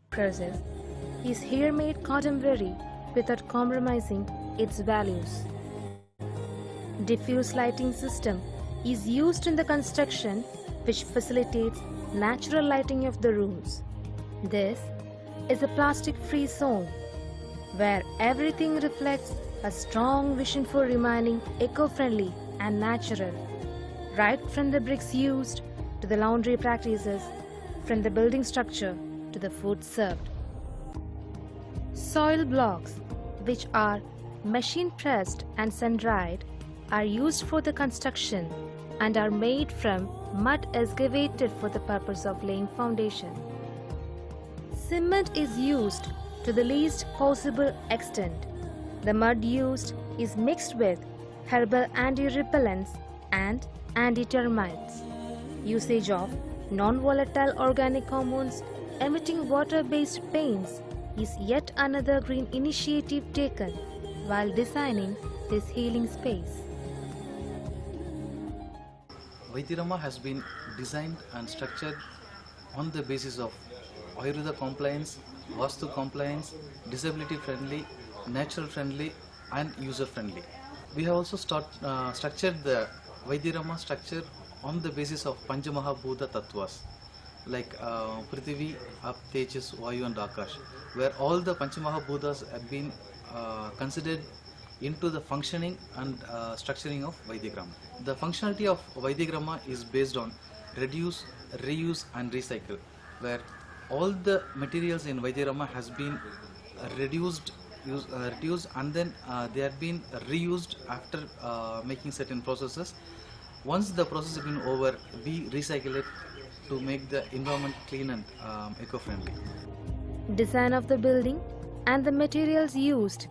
Process is here made contemporary without compromising its values. Diffuse lighting system is used in the construction which facilitates natural lighting of the rooms. This is a plastic-free zone where everything reflects a strong vision for remaining eco-friendly and natural, right from the bricks used to the laundry practices, from the building structure to the food served. Soil blocks, which are machine pressed and sun-dried, are used for the construction and are made from mud excavated for the purpose of laying foundation. Cement is used to the least possible extent. The mud used is mixed with herbal anti-repellents and anti-termites. Usage of non-volatile organic compounds emitting water-based paints is yet another green initiative taken while designing this healing space. Vaidyanama has been designed and structured on the basis of Ayurveda compliance, Vastu compliance, disability friendly, natural friendly and user friendly. We have also structured the Vaidyanama structure on the basis of Panchamahabhuta Tattvas like Prithvi, Ap, Tejas, Vayu and Akash, where all the Panchamahabhutas have been considered into the functioning and structuring of Vaidyagrama. The functionality of Vaidyagrama is based on reduce, reuse and recycle, where all the materials in Vaidyagrama has been reduced and then they have been reused after making certain processes. Once the process has been over, we recycle it to make the environment clean and eco-friendly. Design of the building and the materials used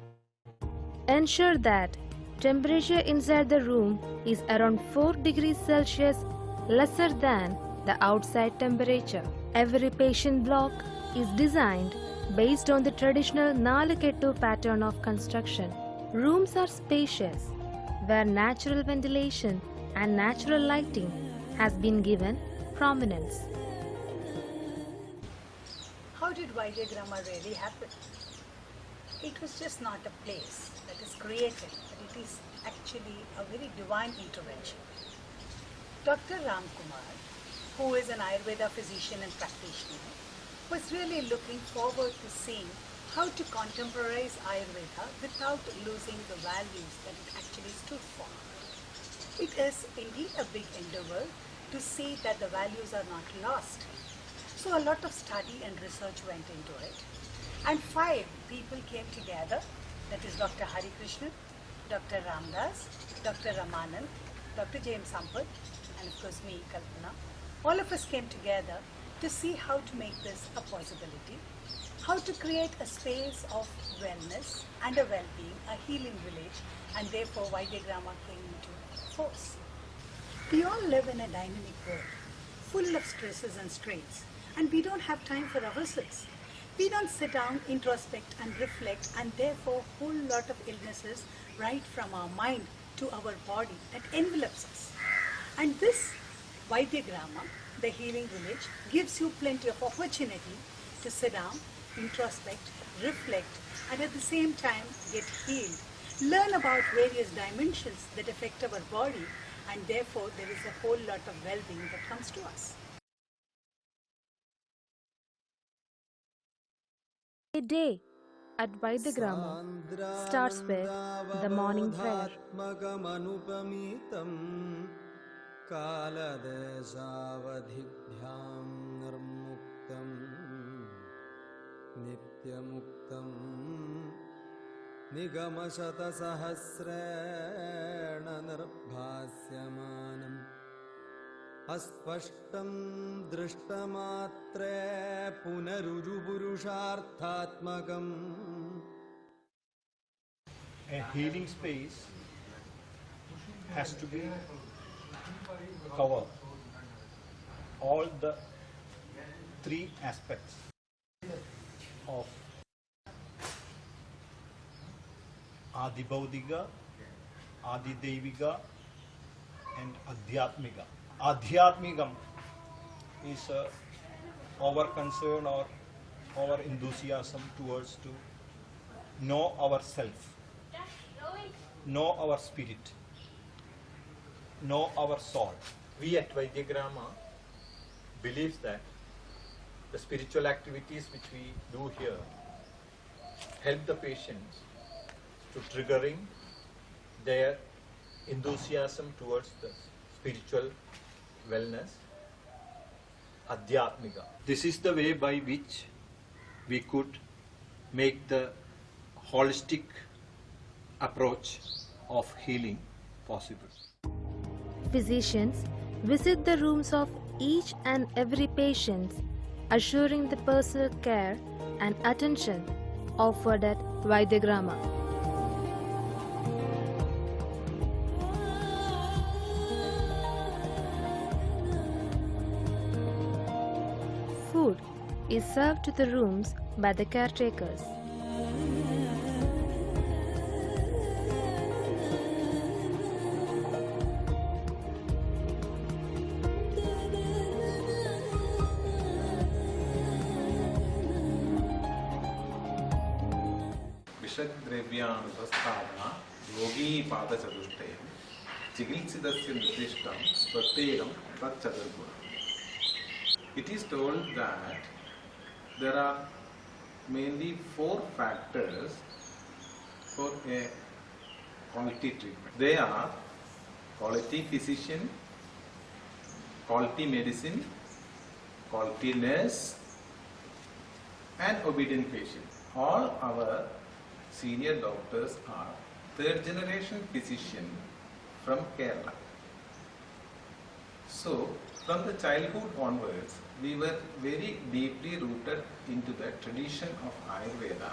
ensure that temperature inside the room is around 4 degrees Celsius lesser than the outside temperature. Every patient block is designed based on the traditional Nalakettu pattern of construction. Rooms are spacious, where natural ventilation and natural lighting has been given prominence. How did Vaidyagrama really happen? It was just not a place that is created, but it is actually a very divine intervention. Dr. Ramkumar, who is an Ayurveda physician and practitioner, was really looking forward to seeing how to contemporize Ayurveda without losing the values that it actually stood for. It is indeed a big endeavor to see that the values are not lost. So a lot of study and research went into it. And 5 people came together, that is Dr. Hari Krishnan, Dr. Ramdas, Dr. Ramanand, Dr. James Sampath, and of course me, Kalpana. All of us came together to see how to make this a possibility, how to create a space of wellness and a well-being, a healing village, and therefore Vaidyagrama came into force. We all live in a dynamic world, full of stresses and strains, and we don't have time for ourselves. We don't sit down, introspect and reflect, and therefore a whole lot of illnesses right from our mind to our body that envelops us. And this Vaidyagrama, the healing village, gives you plenty of opportunity to sit down, introspect, reflect, and at the same time get healed. Learn about various dimensions that affect our body, and therefore there is a whole lot of well-being that comes to us. A day at Vaidyagrama starts with the morning prayer. अस्पष्टं दृष्टमात्रे पुनरुजुपुरुषार्थात्मकम्. A healing space has to be cover all the 3 aspects of Adibaudiga, Adideviga and Adhyatmiga. Adhyatmigam is our concern or our enthusiasm towards to know ourself, know our spirit, know our soul. We at Vaidyagrama believes that the spiritual activities which we do here help the patients to triggering their enthusiasm towards the spiritual wellness, Adhyatmika. This is the way by which we could make the holistic approach of healing possible. Physicians visit the rooms of each and every patient, assuring the personal care and attention offered at Vaidyagrama. Food is served to the rooms by the caretakers. विषद्रव्यानुपस्थापना योगी पादचतुष्टयं चिकित्सितस्य निर्दिष्टं प्रत्येकं तच्चतुर्गुणम्. It is told that there are mainly 4 factors for a quality treatment. They are quality physician, quality medicine, quality nurse, and obedient patient. All our senior doctors are 3rd generation physician from Kerala. So, from the childhood onwards, we were very deeply rooted into the tradition of Ayurveda.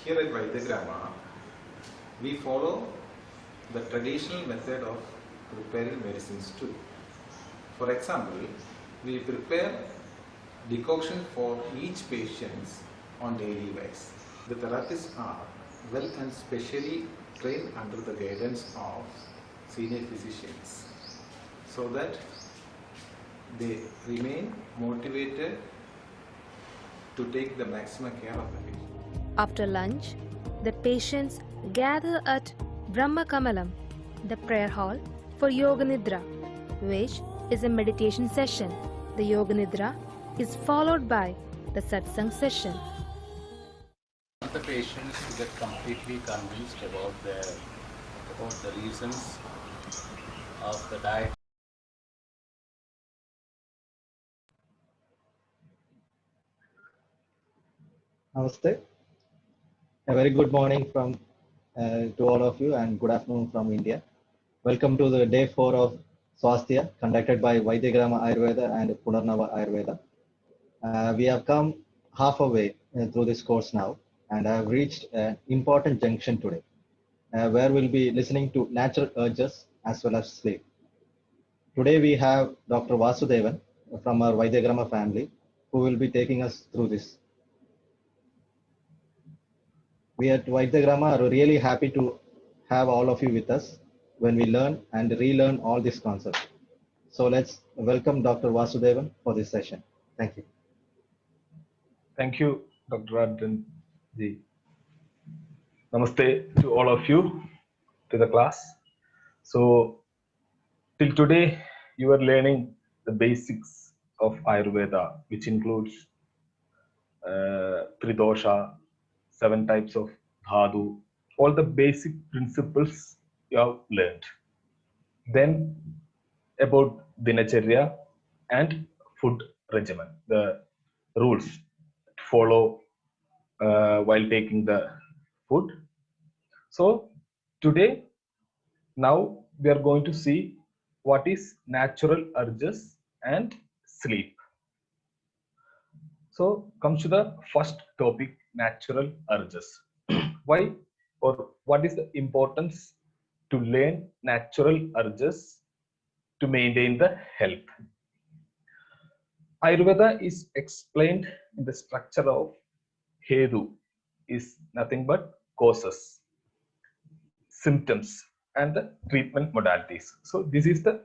Here at Vaidyagrama, we follow the traditional method of preparing medicines too. For example, we prepare decoction for each patient on daily basis. The therapists are well and specially trained under the guidance of senior physicians so that they remain motivated to take the maximum care of the patient. After lunch, the patients gather at Brahma Kamalam, the prayer hall, for Yoga Nidra, which is a meditation session. The Yoga Nidra is followed by the Satsang session. The patients to get completely convinced about the reasons of the diet. Namaste. A very good morning from to all of you and good afternoon from India. Welcome to the day 4 of Swasthya conducted by Vaidyagrama Ayurveda and Punarnava Ayurveda. We have come halfway through this course now and have reached an important junction today where we'll be listening to natural urges as well as sleep. Today we have Dr. Vasudevan from our Vaidyagrama family who will be taking us through this. We at Vaidyagrama are really happy to have all of you with us when we learn and relearn all these concepts. So let's welcome Dr. Vasudevan for this session. Thank you. Thank you, Dr. Vasudevan ji. Namaste to all of you, to the class. So, till today, you are learning the basics of Ayurveda, which includes 3 dosha, 7 types of dhatu, all the basic principles you have learned. Then about dinacharya and food regimen, the rules to follow while taking the food. So today, now we are going to see what is natural urges and sleep. So comes to the first topic, natural urges. Why or what is the importance to learn natural urges to maintain the health? Ayurveda is explained in the structure of Hedu is nothing but causes, symptoms, and the treatment modalities. So this is the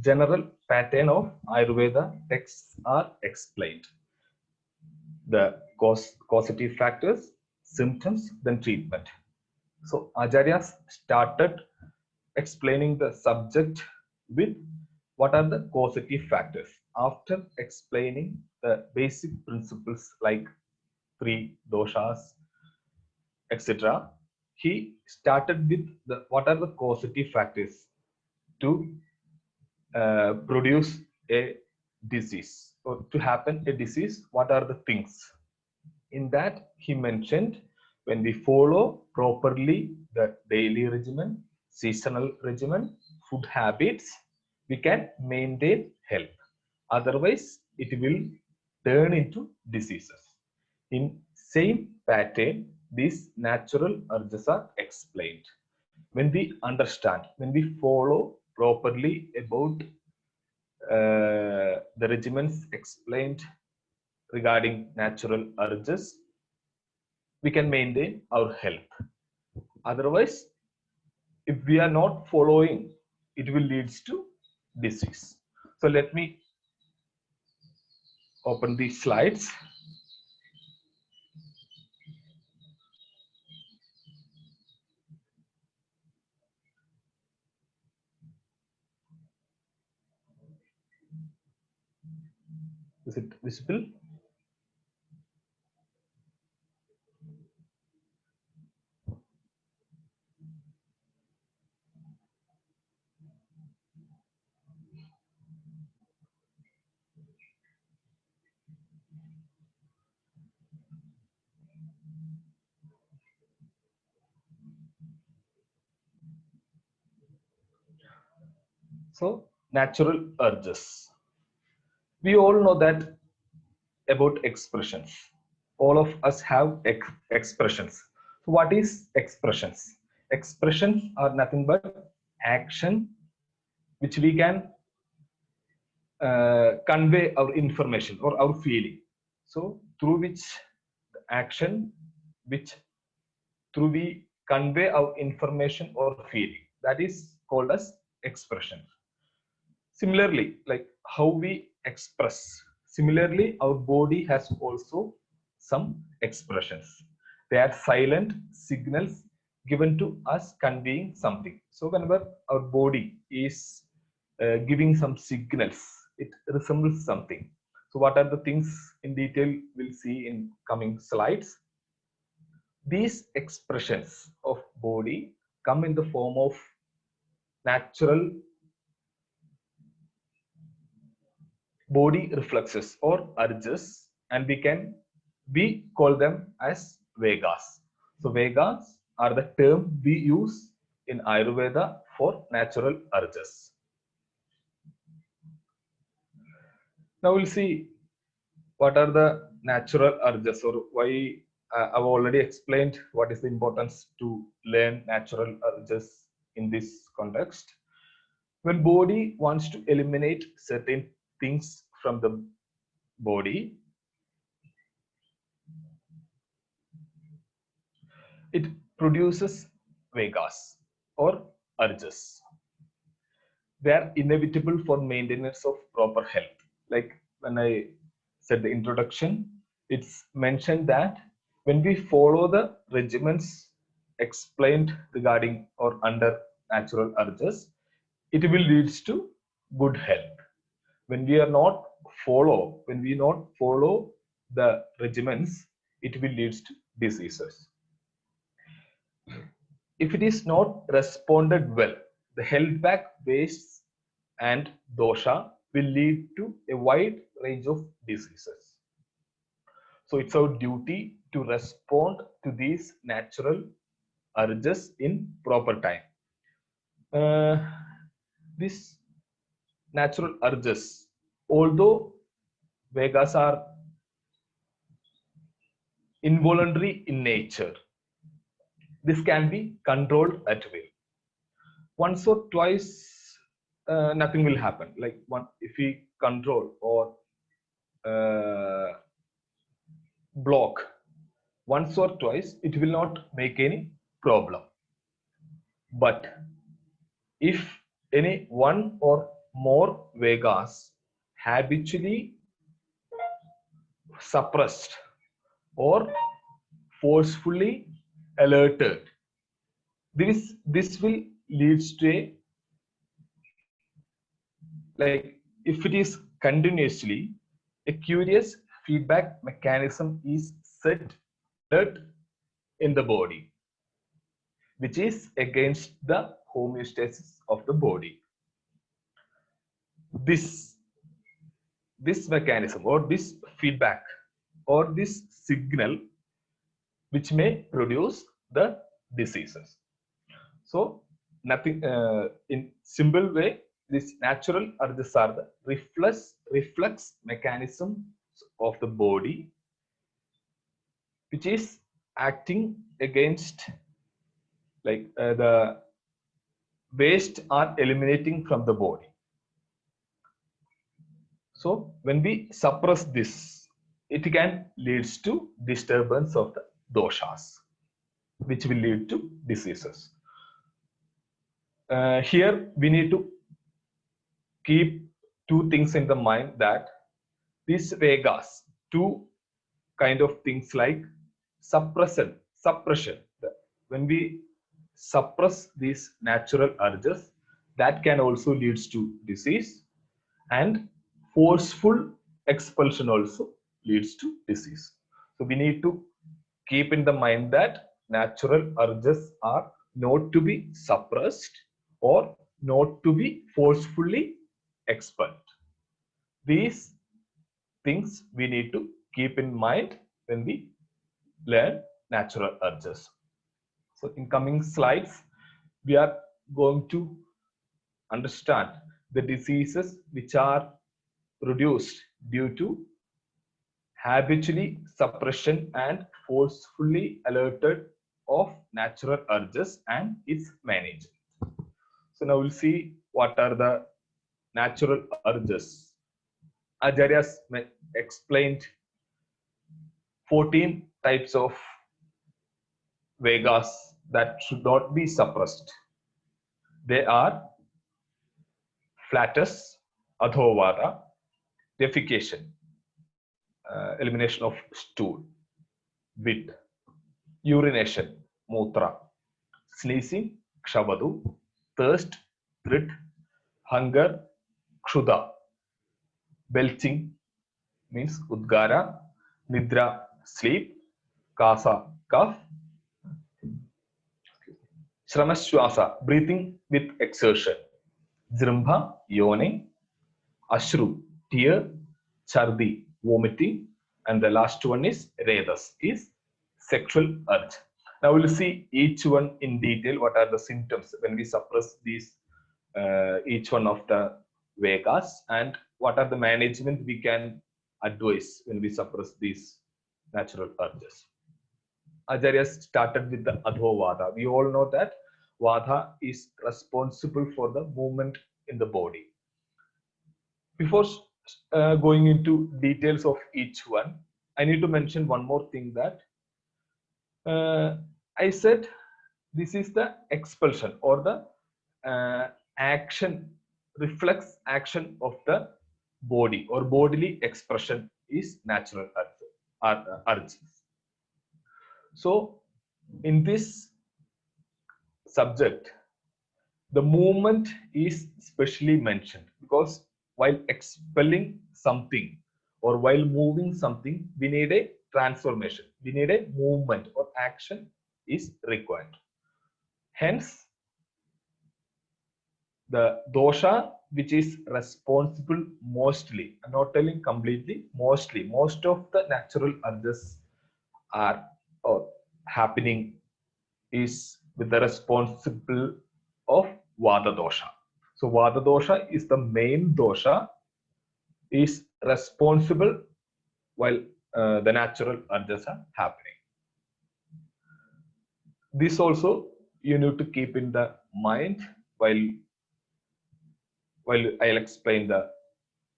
general pattern of Ayurveda texts are explained. The causative factors, symptoms, then treatment. So Acharyas started explaining the subject with what are the causative factors. After explaining the basic principles like three doshas, etc., he started with the what are the causative factors to produce a disease or to happen a disease. What are the things? In that he mentioned, when we follow properly the daily regimen, seasonal regimen, food habits, we can maintain health. Otherwise, it will turn into diseases. In same pattern, these natural urges are explained. When we understand, when we follow properly about the regimens explained regarding natural urges, we can maintain our health. Otherwise, if we are not following, it will lead to disease. So let me open these slides. Is it visible? So natural urges. We all know that about expressions. All of us have expressions. So what is expressions? Expressions are nothing but action which we can convey our information or our feeling. So through which action, which through we convey our information or feeling, that is called as expression. Similarly, like how we express, similarly our body has also some expressions. They are silent signals given to us conveying something. So whenever our body is giving some signals, it resembles something. So what are the things in detail we'll see in coming slides. These expressions of body come in the form of natural body reflexes or urges, and we call them as Vegas. So Vegas are the term we use in Ayurveda for natural urges. Now we'll see what are the natural urges, or why I've already explained what is the importance to learn natural urges in this context. When body wants to eliminate certain things from the body, it produces Vegas or urges. They are inevitable for maintenance of proper health. Like when I said the introduction, it's mentioned that when we follow the regimens explained regarding or under natural urges, it will lead to good health. When we not follow the regimens, it will lead to diseases. If it is not responded well, the held back waste and dosha will lead to a wide range of diseases. So it's our duty to respond to these natural urges in proper time. This natural urges, although Vegas are involuntary in nature, this can be controlled at will. Once or twice, nothing will happen. Like if we control or block once or twice, it will not make any problem. But if any one or more Vegas habitually suppressed or forcefully alerted, this will lead to a, like if it is continuously, a curious feedback mechanism is set in the body, which is against the homeostasis of the body. This mechanism or this feedback or this signal which may produce the diseases. So nothing in simple way, this natural urges are the reflex mechanism of the body which is acting against, like the waste are eliminating from the body. So when we suppress this, it can lead to disturbance of the doshas, which will lead to diseases. Here we need to keep two things in the mind, that these Vegas, two kind of things like suppression. When we suppress these natural urges, that can also lead to disease, and forceful expulsion also leads to disease. So we need to keep in the mind that natural urges are not to be suppressed or not to be forcefully expelled. These things we need to keep in mind when we learn natural urges. So in coming slides, we are going to understand the diseases which are produced due to habitually suppression and forcefully alerted of natural urges and its management. So now we'll see what are the natural urges. Acharyas explained 14 types of Vegas that should not be suppressed. They are flatus, adhovara, defecation, elimination of stool, wit, urination, mutra, sneezing, kshavadu, thirst, thrit, hunger, kshuda, belching means udgara, nidra, sleep, kasa, cough, shramashwasa, breathing with exertion, jrimbha, yawning, ashru, tear, chardi, vomiting, and the last one is redas, is sexual urge. Now we'll see each one in detail. What are the symptoms when we suppress these each one of the Vegas, and what are the management we can advise when we suppress these natural urges. Acharya started with the adhovada. We all know that vada is responsible for the movement in the body. Before going into details of each one, I need to mention one more thing, that I said this is the expulsion or the action, reflex action of the body, or bodily expression is natural urges. So in this subject, the movement is specially mentioned, because while expelling something or while moving something, we need a transformation, we need a movement or action is required. Hence, the dosha which is responsible mostly, I'm not telling completely, mostly, most of the natural urges are happening is with the responsible of vada dosha. So Vata dosha is the main dosha, is responsible while the natural urges are happening. This also you need to keep in the mind while I'll explain the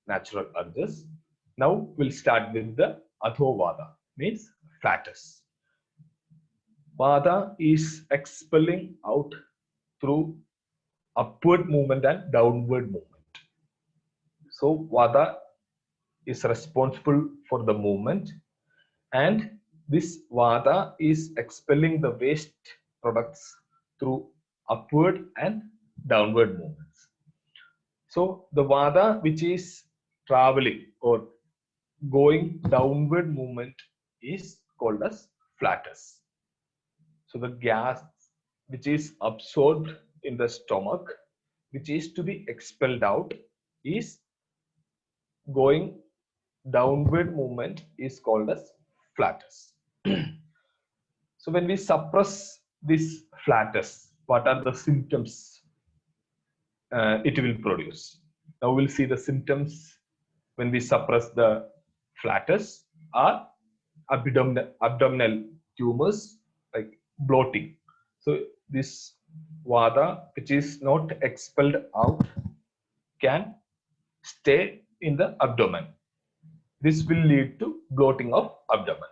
natural urges. Now we'll start with the Adho Vata, means flatus. Vata is expelling out through upward movement and downward movement. So Vata is responsible for the movement, and this Vata is expelling the waste products through upward and downward movements. So the Vata which is traveling or going downward movement is called as flatus. So the gas which is absorbed in the stomach, which is to be expelled out, is going downward movement, is called as flatus. So when we suppress this flatus, what are the symptoms it will produce? Now we'll see the symptoms when we suppress the flatus are abdominal tumors like bloating. So this Vata which is not expelled out can stay in the abdomen. This will lead to bloating of abdomen.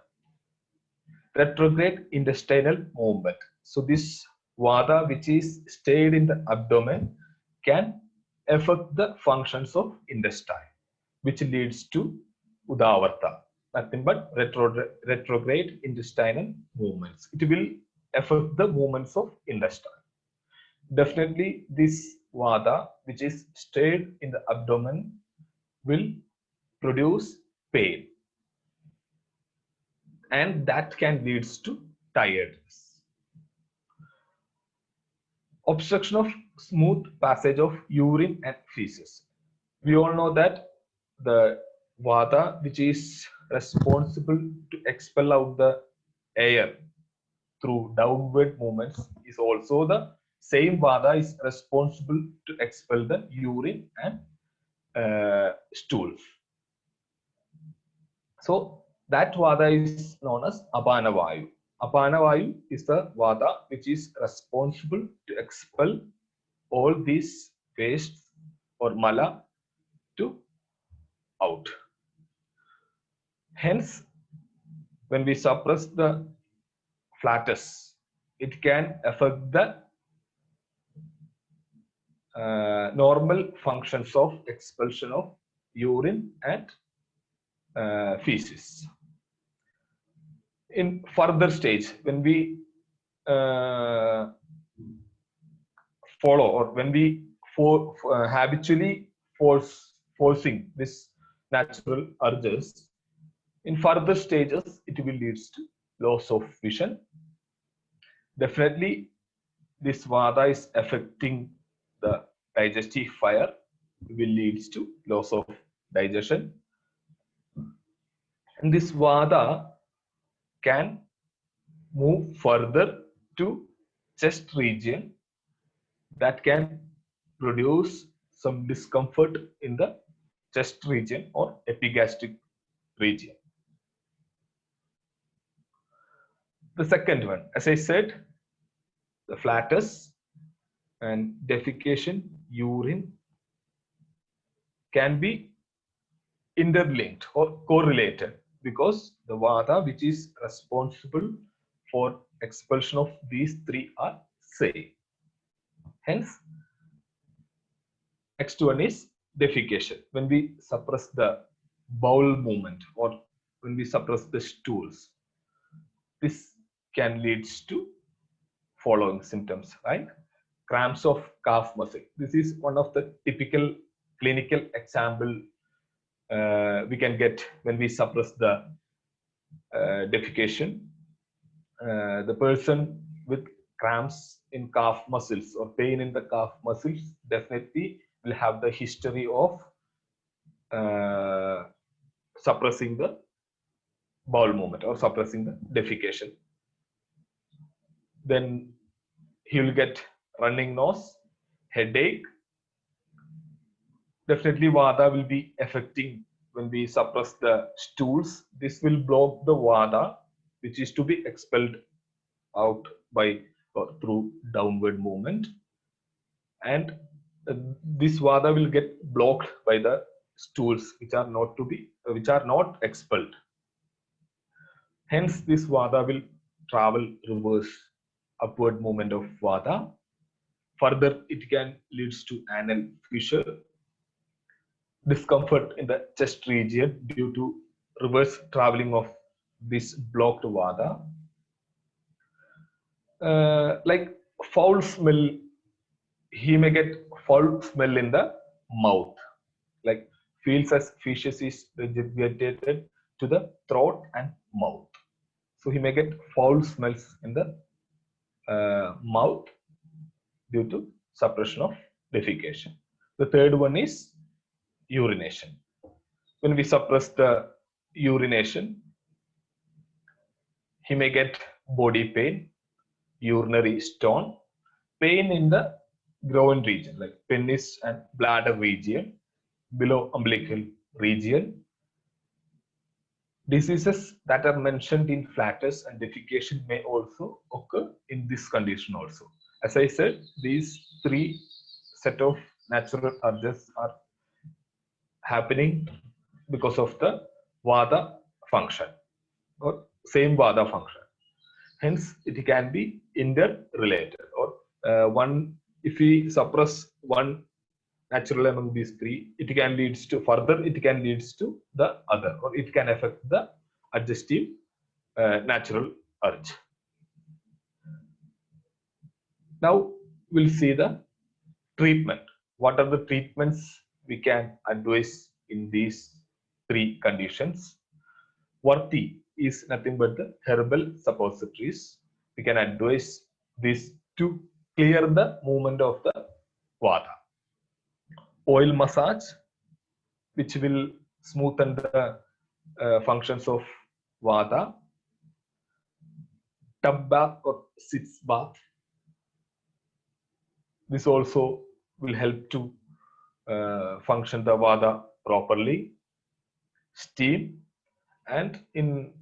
Retrograde intestinal movement. So this Vata which is stayed in the abdomen can affect the functions of intestine, which leads to Udavarta, nothing but retrograde intestinal movements. It will affect the movements of intestine. Definitely this Vata which is stayed in the abdomen will produce pain, and that can lead to tiredness. Obstruction of smooth passage of urine and feces. We all know that the Vata which is responsible to expel out the air through downward movements is also the same Vata is responsible to expel the urine and stools. So that Vata is known as Apana Vayu. Apana Vayu is the Vata which is responsible to expel all these wastes or mala to out. Hence, when we suppress the flatus, it can affect the normal functions of expulsion of urine and feces. In further stage, when we follow or when we habitually forcing this natural urges, in further stages it will lead to loss of vision. Definitely this Vata is affecting the digestive fire, will lead to loss of digestion, and this Vata can move further to chest region, that can produce some discomfort in the chest region or epigastric region. The second one, as I said, the flatus and defecation, urine can be interlinked or correlated, because the Vata which is responsible for expulsion of these three are same. Hence, next one is defecation. When we suppress the bowel movement or when we suppress the stools, this can lead to following symptoms, right? Cramps of calf muscle. This is one of the typical clinical example we can get when we suppress the defecation. The person with cramps in calf muscles or pain in the calf muscles definitely will have the history of suppressing the bowel movement or suppressing the defecation. Then he will get running nose, headache, definitely Vata will be affecting when we suppress the stools. This will block the Vata, which is to be expelled out by or through downward movement, and this Vata will get blocked by the stools which are not expelled. Hence, this Vata will travel reverse upward movement of Vata. Further, it can leads to anal fissure, discomfort in the chest region due to reverse traveling of this blocked Vata. Like foul smell, he may get foul smell in the mouth, like feels as feces is vegetated to the throat and mouth. So he may get foul smells in the mouth due to suppression of defecation. The third one is urination. When we suppress the urination, he may get body pain, urinary stone, pain in the groin region, like penis and bladder region, below umbilical region. Diseases that are mentioned in flatus and defecation may also occur in this condition also. As I said, these three set of natural urges are happening because of the Vata function or same Vata function. Hence, it can be interrelated, or if we suppress one natural among these three, it can leads to the other, or it can affect the adjustive natural urge. Now we'll see the treatment. What are the treatments we can advise in these three conditions? Varti is nothing but the herbal suppositories. We can advise this to clear the movement of the Vata. Oil massage, which will smoothen the functions of Vata. Tub bath or sitz bath. This also will help to function the Vata properly. Steam, and in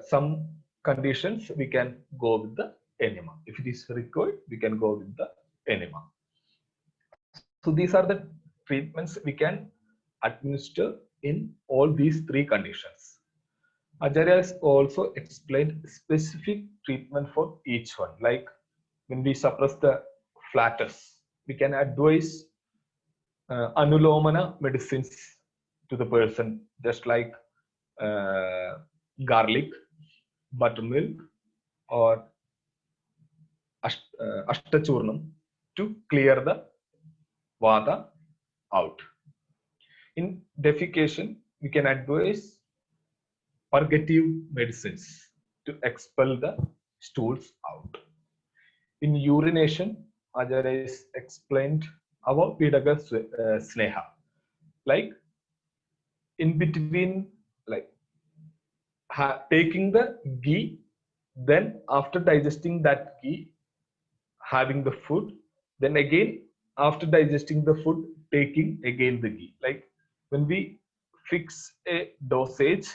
some conditions we can go with the enema. If it is required, we can go with the enema. So these are the treatments we can administer in all these three conditions. Acharya has also explained specific treatment for each one. Like when we suppress the flatus, we can advise anulomana medicines to the person, just like garlic, buttermilk, or ashtachurnam to clear the Vata out. In defecation, we can advise purgative medicines to expel the stools out. In urination, Acharya is explained our Pidaga Sneha, like in between, like taking the ghee, then after digesting that ghee, having the food, then again after digesting the food, taking again the ghee. Like when we fix a dosage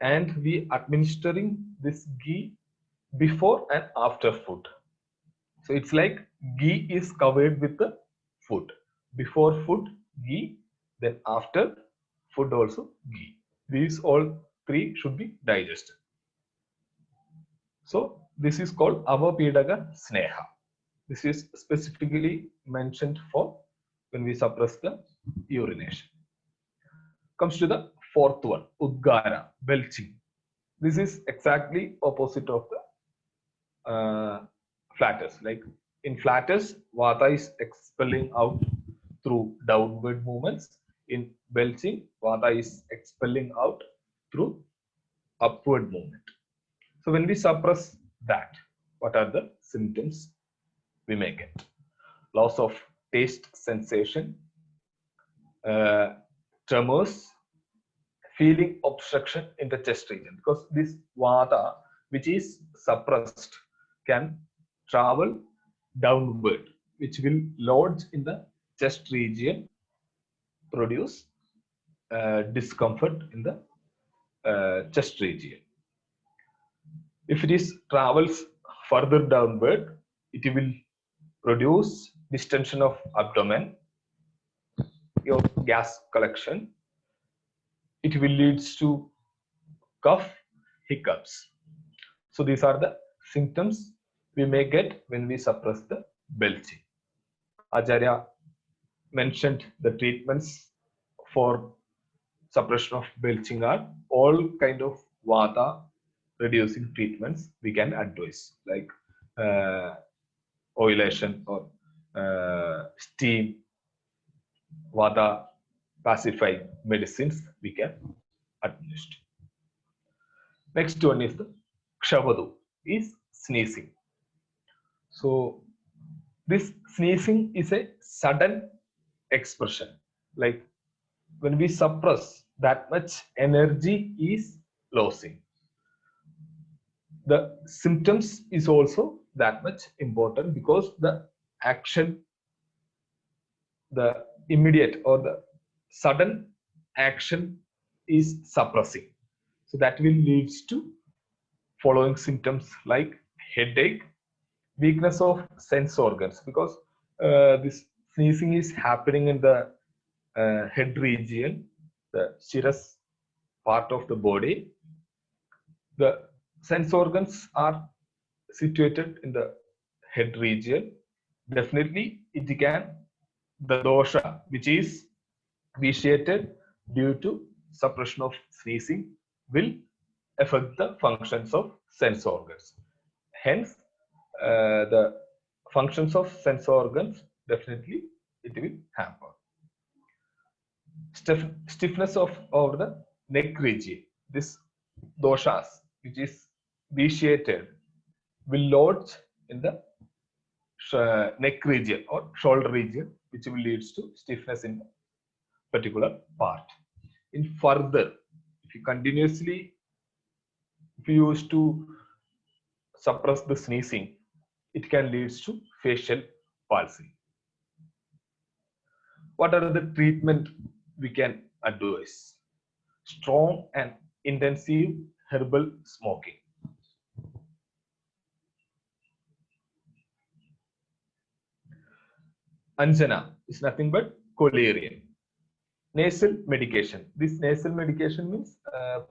and we administering this ghee before and after food. So it's like ghee is covered with the food. Before food, ghee, then after food also ghee. These all three should be digested. So this is called Avapidaga Sneha. This is specifically mentioned for when we suppress the urination. Comes to the fourth one, Udgara, belching. This is exactly opposite of the flatus. Like in flatus, Vata is expelling out through downward movements. In belching, Vata is expelling out through upward movement. So when we suppress that, what are the symptoms we may get? Loss of taste sensation, tremors, feeling obstruction in the chest region, because this Vata which is suppressed can travel downward, which will lodge in the chest region produce discomfort in the chest region. If it is travels further downward, it will produce distension of abdomen, your gas collection. It will leads to cough, hiccups. So these are the symptoms we may get when we suppress the belching. Acharya mentioned the treatments for suppression of belching are all kind of vata reducing treatments we can advise, like oilation or steam, vata pacifying medicines we can administer. Next one is the kshavadu, is sneezing. So this sneezing is a sudden expression, like when we suppress, that much energy is losing. The symptoms is also that much important, because the action, the immediate or the sudden action is suppressing. So that will leads to following symptoms like headache, weakness of sense organs, because this sneezing is happening in the head region, the shiras part of the body. The sense organs are situated in the head region. Definitely it can, the dosha which is vitiated due to suppression of sneezing will affect the functions of sense organs. Hence the functions of sense organs, definitely it will hamper. Stiffness of the neck region, this doshas which is vitiated will lodge in the neck region or shoulder region, which will leads to stiffness in particular part. In further, if you continuously, if you use to suppress the sneezing, it can leads to facial palsy. What are the treatment we can advise? Strong and intensive herbal smoking. Anjana is nothing but collyrium. Nasal medication. This nasal medication means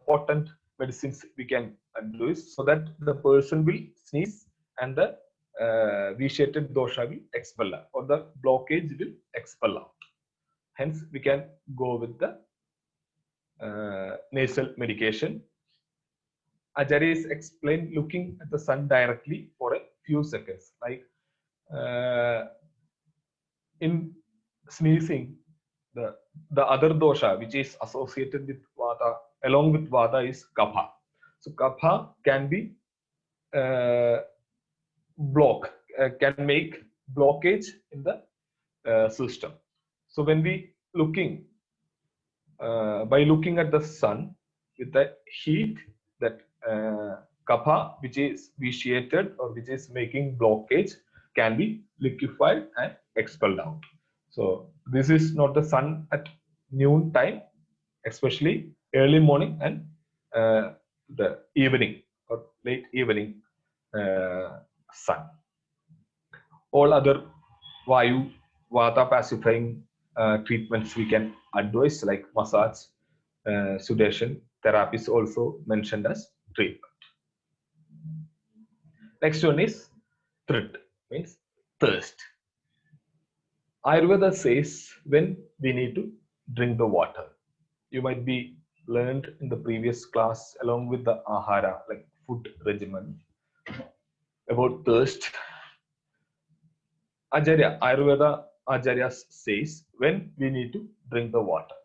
potent medicines we can advise, so that the person will sneeze and the vitiated dosha will expel out, or the blockage will expel out. Hence, we can go with the nasal medication. Acharya is explained looking at the sun directly for a few seconds. Like in sneezing, the other dosha which is associated with vata, along with vata, is kapha. So kapha can be can make blockage in the system. So when we looking by looking at the sun with the heat, that kapha which is vitiated or which is making blockage can be liquefied and expelled out. So this is not the sun at noon time, especially early morning and the evening or late evening sun. All other vayu, vata pacifying treatments we can advise, like massage, sedation, therapy is also mentioned as treatment. Next one is thrid, means thirst. Ayurveda says when we need to drink the water. You might be learned in the previous class along with the ahara, like food regimen, about thirst. Ayurveda Acharya says when we need to drink the water,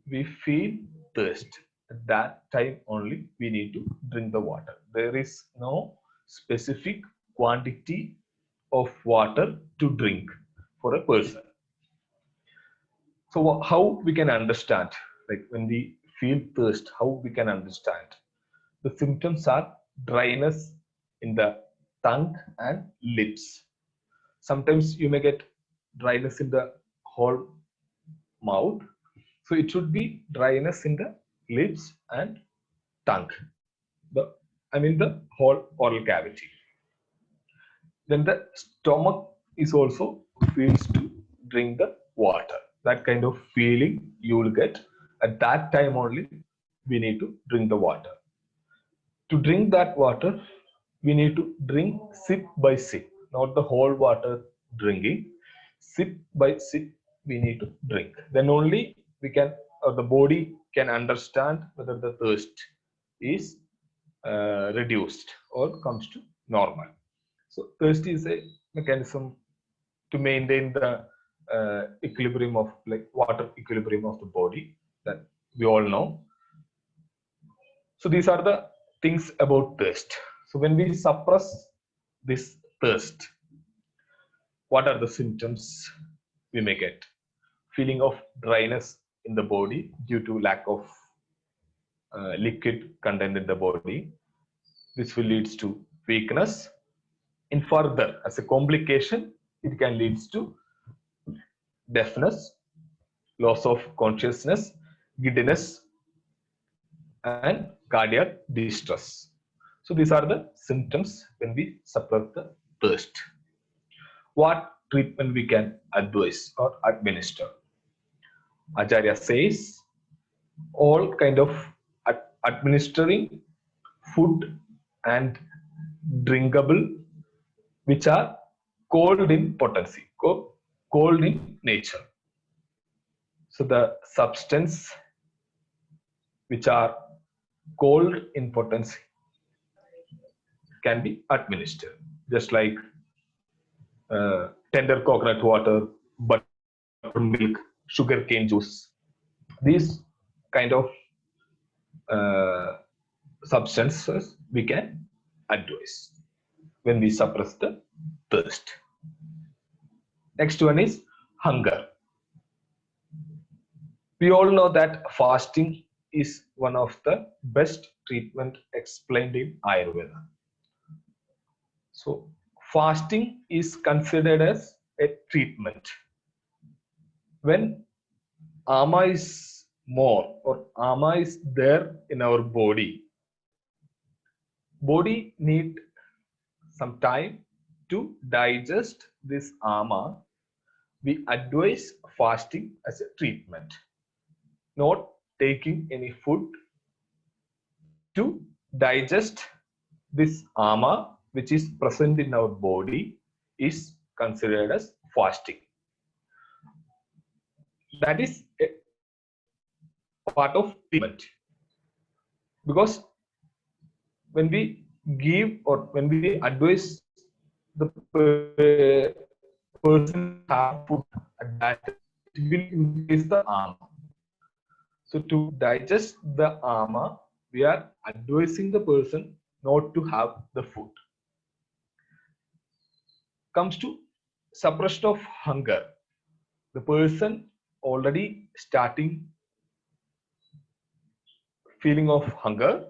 we feel thirst. At that time only we need to drink the water. There is no specific quantity of water to drink for a person. So how we can understand, like when we feel thirst, how we can understand? The symptoms are dryness in the tongue and lips. Sometimes you may get dryness in the whole mouth, So it should be dryness in the lips and tongue. The whole oral cavity. Then the stomach is also feels to drink the water. That kind of feeling you will get at that time only. We need to drink the water. To drink that water, we need to drink sip by sip, not the whole water drinking. Sip by sip, we need to drink. Then only we can, or the body can understand whether the thirst is reduced or comes to normal. So thirst is a mechanism to maintain the equilibrium of, like, water equilibrium of the body, that we all know. So these are the things about thirst. So when we suppress this thirst, what are the symptoms we may get? Feeling of dryness in the body due to lack of liquid content in the body. This will lead to weakness. In further, as a complication, it can lead to deafness, loss of consciousness, giddiness, and cardiac distress. So these are the symptoms when we suppress the thirst. What treatment we can advise or administer? Acharya says all kind of administering food and drinkable which are cold in potency, cold in nature. So the substance which are cold in potency can be administered, just like tender coconut water, buttermilk, sugarcane juice. These kind of substances we can advise when we suppress the thirst. Next one is hunger. We all know that fasting is one of the best treatment explained in Ayurveda. So fasting is considered as a treatment. When ama is more, or ama is there in our body need some time to digest this ama. We advise fasting as a treatment, not taking any food to digest this ama which is present in our body is considered as fasting. That is a part of treatment, because when we give or when we advise the person have food at that, it will increase the ama. So to digest the ama, we are advising the person not to have the food. Comes to suppression of hunger. The person already starting feeling of hunger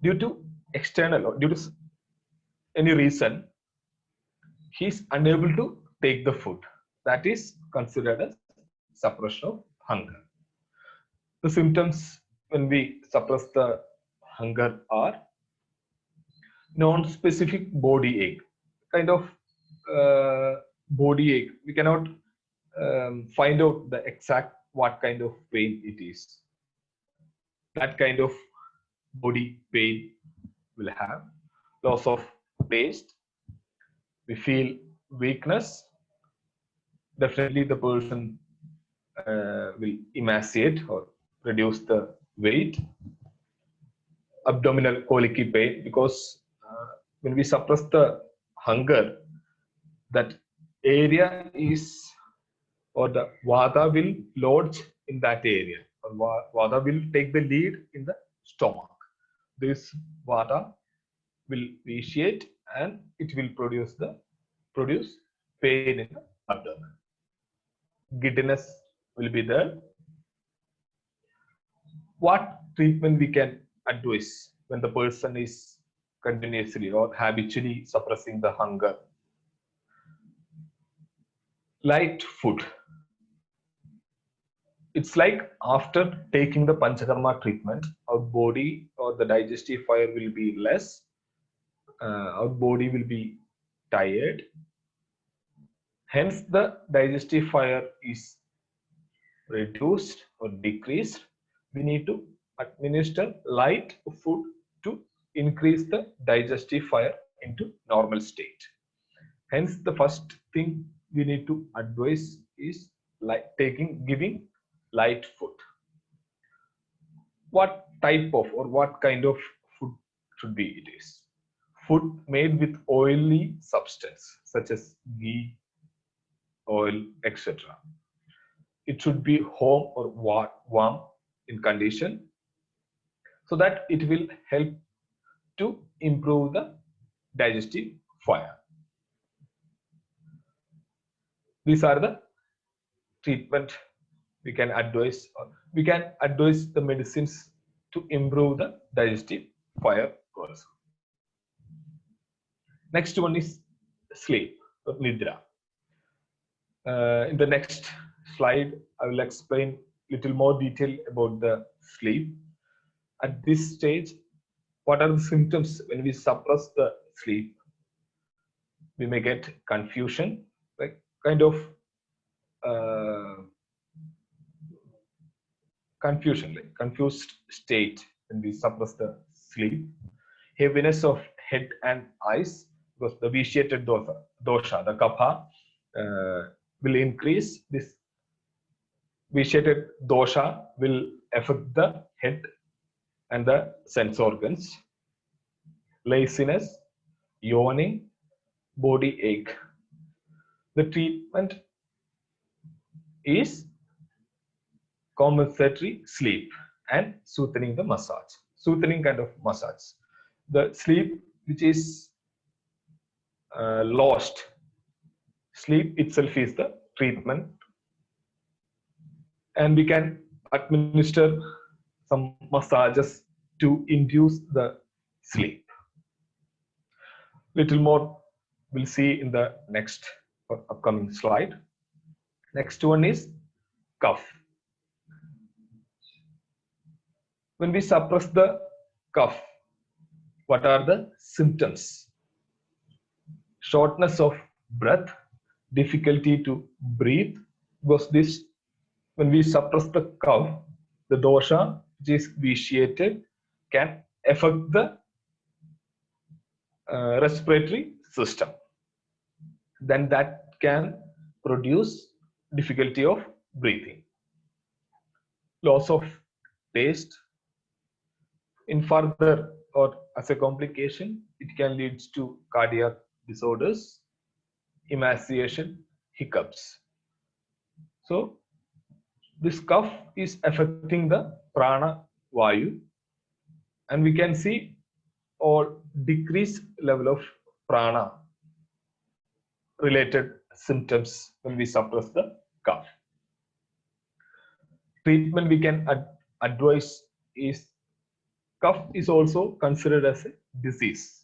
due to external or due to any reason, he is unable to take the food. That is considered as suppression of hunger. The symptoms when we suppress the hunger are non-specific body ache, kind of body ache. We cannot find out the exact what kind of pain it is. That kind of body pain will have. Loss of taste. We feel weakness. Definitely the person will emaciate or reduce the weight. Abdominal colicky pain, because when we suppress the hunger, that area is, or the vata will lodge in that area, or vata will take the lead in the stomach. This vata will vitiate and it will produce pain in the abdomen. Giddiness will be there. What treatment we can advise when the person is continuously or habitually suppressing the hunger? Light food. it's like after taking the Panchakarma treatment, our body or the digestive fire will be less, our body will be tired. Hence, the digestive fire is reduced or decreased. We need to administer light food to increase the digestive fire into normal state. Hence, the first thing we need to advise is like giving light food. What type of or what kind of food should be it is? Food made with oily substance such as ghee, oil, etc. It should be home or warm in condition so that it will help to improve the digestive fire. These are the treatment we can advise. We can advise the medicines to improve the digestive fire also. Next one is sleep or Nidra. In the next slide, I will explain little more detail about the sleep. At this stage, what are the symptoms when we suppress the sleep? We may get confusion, like kind of confusion, like confused state when we suppress the sleep. Heaviness of head and eyes, because the vitiated dosha, the kapha, will increase. This vitiated dosha will affect the head and the sense organs. Laziness, yawning, body ache. The treatment is compensatory sleep and soothing the massage, soothing kind of massage. The sleep which is lost, sleep itself is the treatment, and we can administer some massages to induce the sleep. Little more we'll see in the next upcoming slide. Next one is cough. When we suppress the cough, what are the symptoms? Shortness of breath, difficulty to breathe, because this, when we suppress the cough, the dosha which is vitiated can affect the respiratory system. Then that can produce difficulty of breathing. Loss of taste. In further or as a complication, it can lead to cardiac disorders, emaciation, hiccups. So this cough is affecting the prana vayu, and we can see or decreased level of prana related symptoms when we suppress the cough. Treatment we can advise is, cough is also considered as a disease.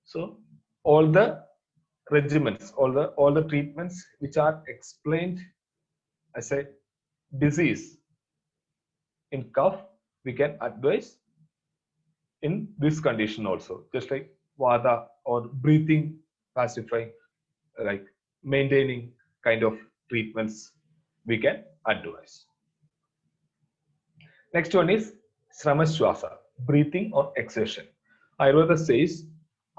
So all the regimens, all the treatments which are explained as a disease in cough, we can advise in this condition also, just like vata or breathing pacifying, like maintaining kind of treatments we can advise. Next one is Shramashwasa, breathing or exertion. Ayurveda says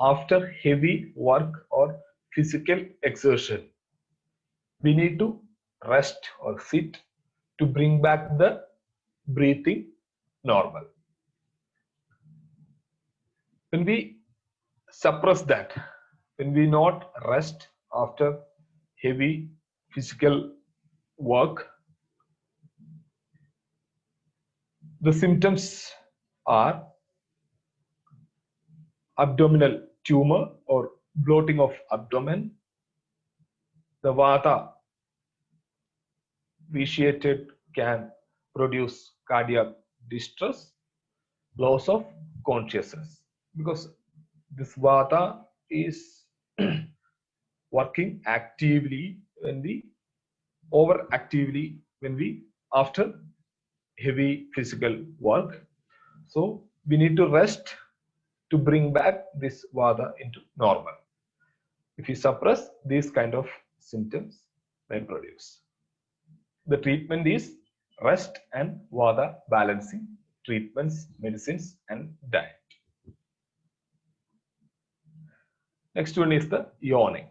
after heavy work or physical exertion, we need to rest or sit to bring back the breathing normal. When we suppress that, when we not rest after heavy physical work, the symptoms are abdominal tumor or bloating of abdomen, the vata vitiated can produce cardiac distress, loss of consciousness, because this vata is working actively when we overactively when we after heavy physical work. So we need to rest to bring back this vata into normal. If you suppress, these kind of symptoms may produce. The treatment is rest and vata balancing treatments, medicines and diet. Next one is the yawning.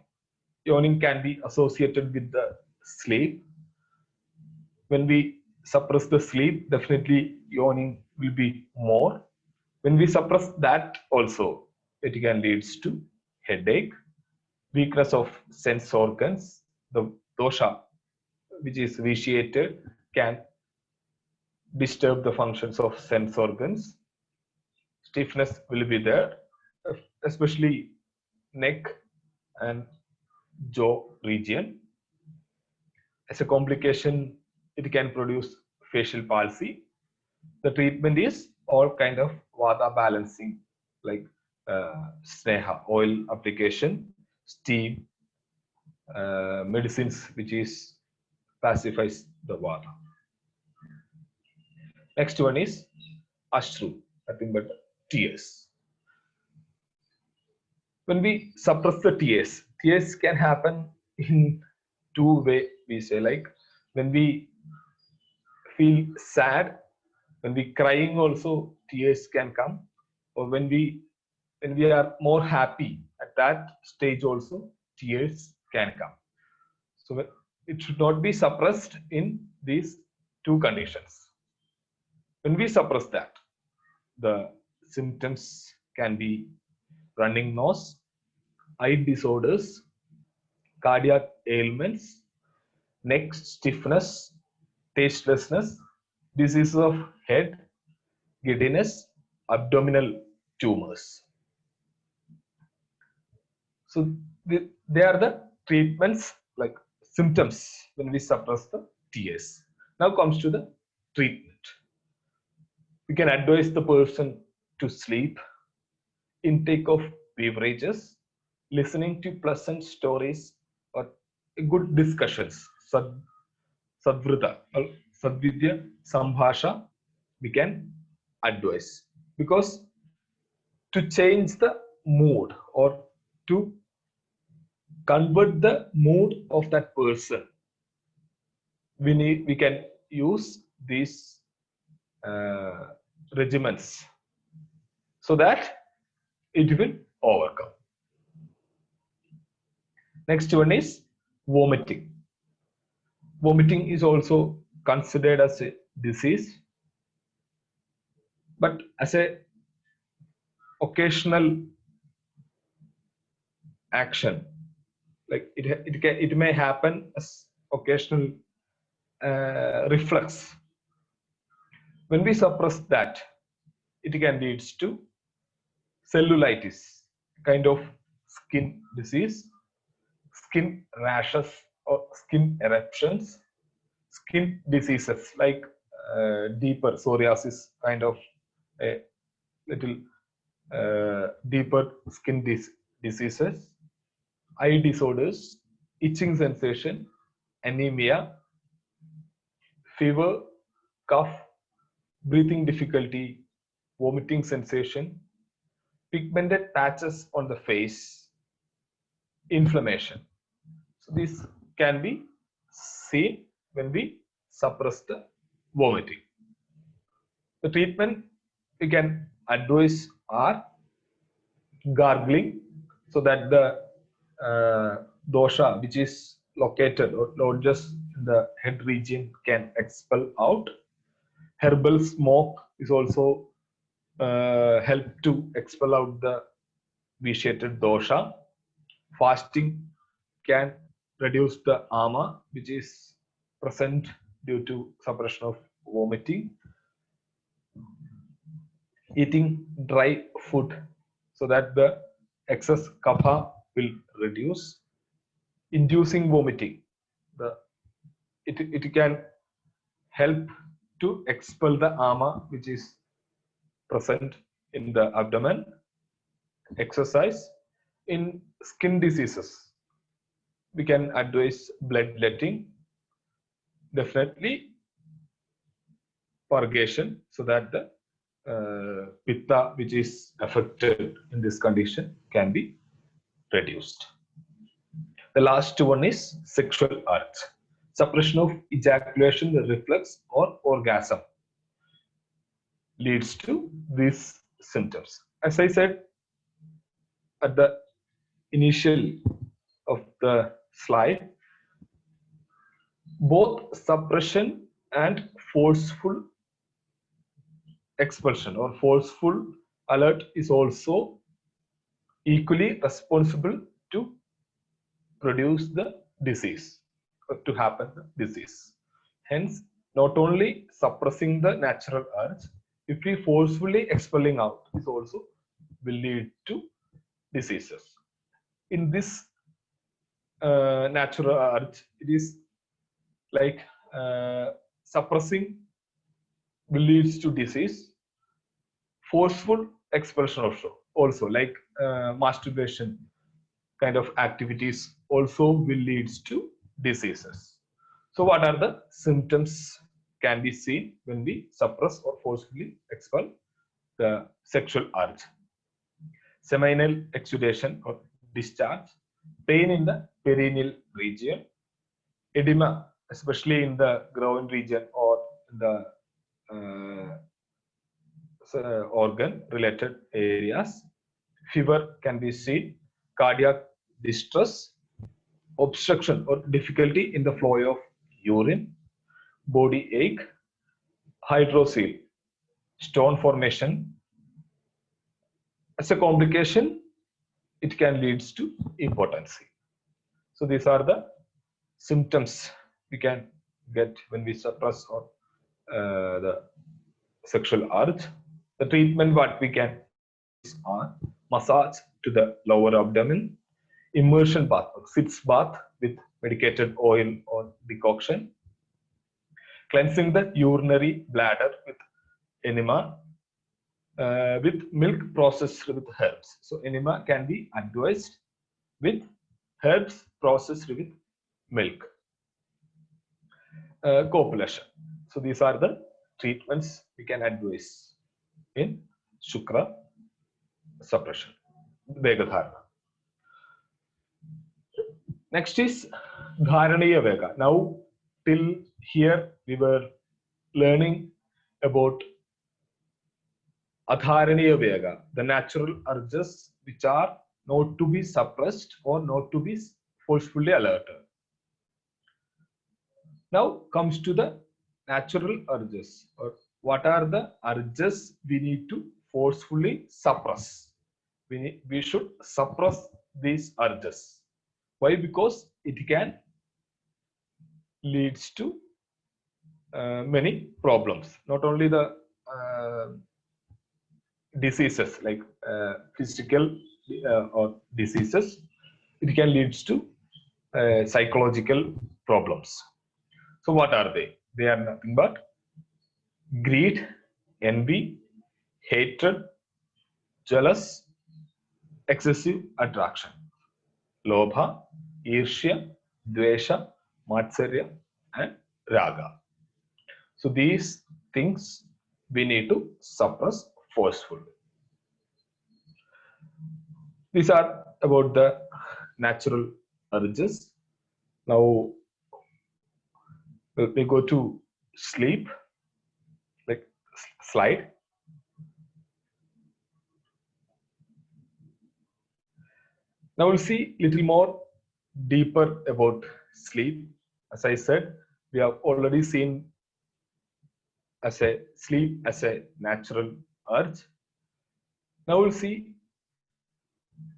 Yawning can be associated with the sleep. When we suppress the sleep, definitely yawning will be more. When we suppress that also, it can lead to headache, weakness of sense organs. The dosha, which is vitiated, can disturb the functions of sense organs. Stiffness will be there, especially neck and jaw region. As a complication, it can produce facial palsy. The treatment is all kind of vata balancing, like sneha, oil application, steam, medicines which is pacifies the vata. Next one is ashru, nothing but tears. When we suppress the tears can happen in two ways. We say, like when we feel sad, when we crying also tears can come, or when we are more happy, at that stage also tears can come. So it should not be suppressed in these two conditions. When we suppress that, the symptoms can be running nose, eye disorders, cardiac ailments, neck stiffness, tastelessness, diseases of head, giddiness, abdominal tumors. So they are the treatments, like symptoms when we suppress the tears. Now comes to the treatment. We can advise the person to sleep, intake of beverages, listening to pleasant stories or good discussions, sadvrita, sadvidya, sambhasha, we can advise. Because to change the mood or to convert the mood of that person, we can use these regimens so that it will overcome. Next one is vomiting. Vomiting is also considered as a disease, but as a occasional action, like it may happen as occasional reflux. When we suppress that, it can lead to cellulitis, kind of skin disease, skin rashes or skin eruptions, skin diseases like deeper psoriasis, kind of a little deeper skin diseases, eye disorders, itching sensation, anemia, fever, cough, breathing difficulty, vomiting sensation, pigmented patches on the face, inflammation. So this can be seen when we suppress the vomiting. The treatment we can advise are gargling, so that the dosha which is located or lodges in the head region can expel out. Herbal smoke is also help to expel out the vitiated dosha. Fasting can reduce the ama which is present due to suppression of vomiting. Eating dry food so that the excess kapha will reduce. Inducing vomiting, it can help to expel the ama which is present in the abdomen. Exercise. In skin diseases, we can advise bloodletting. definitely purgation, so that the pitta which is affected in this condition can be reduced. The last one is sexual urge. Suppression of ejaculation, the reflex or orgasm leads to these symptoms. As I said at the initial of the slide, both suppression and forceful expulsion or forceful alert is also equally responsible to produce the disease or to happen the disease. Hence, not only suppressing the natural urge, if we forcefully expelling out, this also will lead to diseases. In this natural urge, it is like suppressing will leads to disease. Forceful expulsion also like masturbation kind of activities also will leads to diseases. So what are the symptoms can be seen when we suppress or forcefully expel the sexual urge? Seminal exudation or discharge, pain in the perineal region, edema, especially in the groin region or the organ related areas. Fever can be seen, cardiac distress, obstruction or difficulty in the flow of urine, body ache, hydrocele, stone formation. As a complication, it can lead to impotency. So these are the symptoms we can get when we suppress or the sexual urge. The treatment what we can are massage to the lower abdomen, immersion bath, sitz bath with medicated oil or decoction, cleansing the urinary bladder with enema, with milk processed with herbs. So enema can be advised with herbs processed with milk. Copulation. So these are the treatments we can advise in Shukra suppression, Vegadharana. Next is Dharaniya Vega. Now, till here we were learning about Adharaniya Vega, the natural urges which are not to be suppressed or not to be forcefully alerted. Now comes to the natural urges, or what are the urges we need to forcefully suppress. We should suppress these urges. Why? Because it can leads to many problems. Not only the diseases like physical or diseases, it can lead to psychological problems. So what are they? They are nothing but greed, envy, hatred, jealous, excessive attraction, lobha, irshya, dvesha, matsarya, and raga. So these things we need to suppress forcefully. These are about the natural urges. Now we go to sleep, like slide. Now we'll see little more deeper about sleep. As I said, we have already seen as a sleep as a natural urge. Now we'll see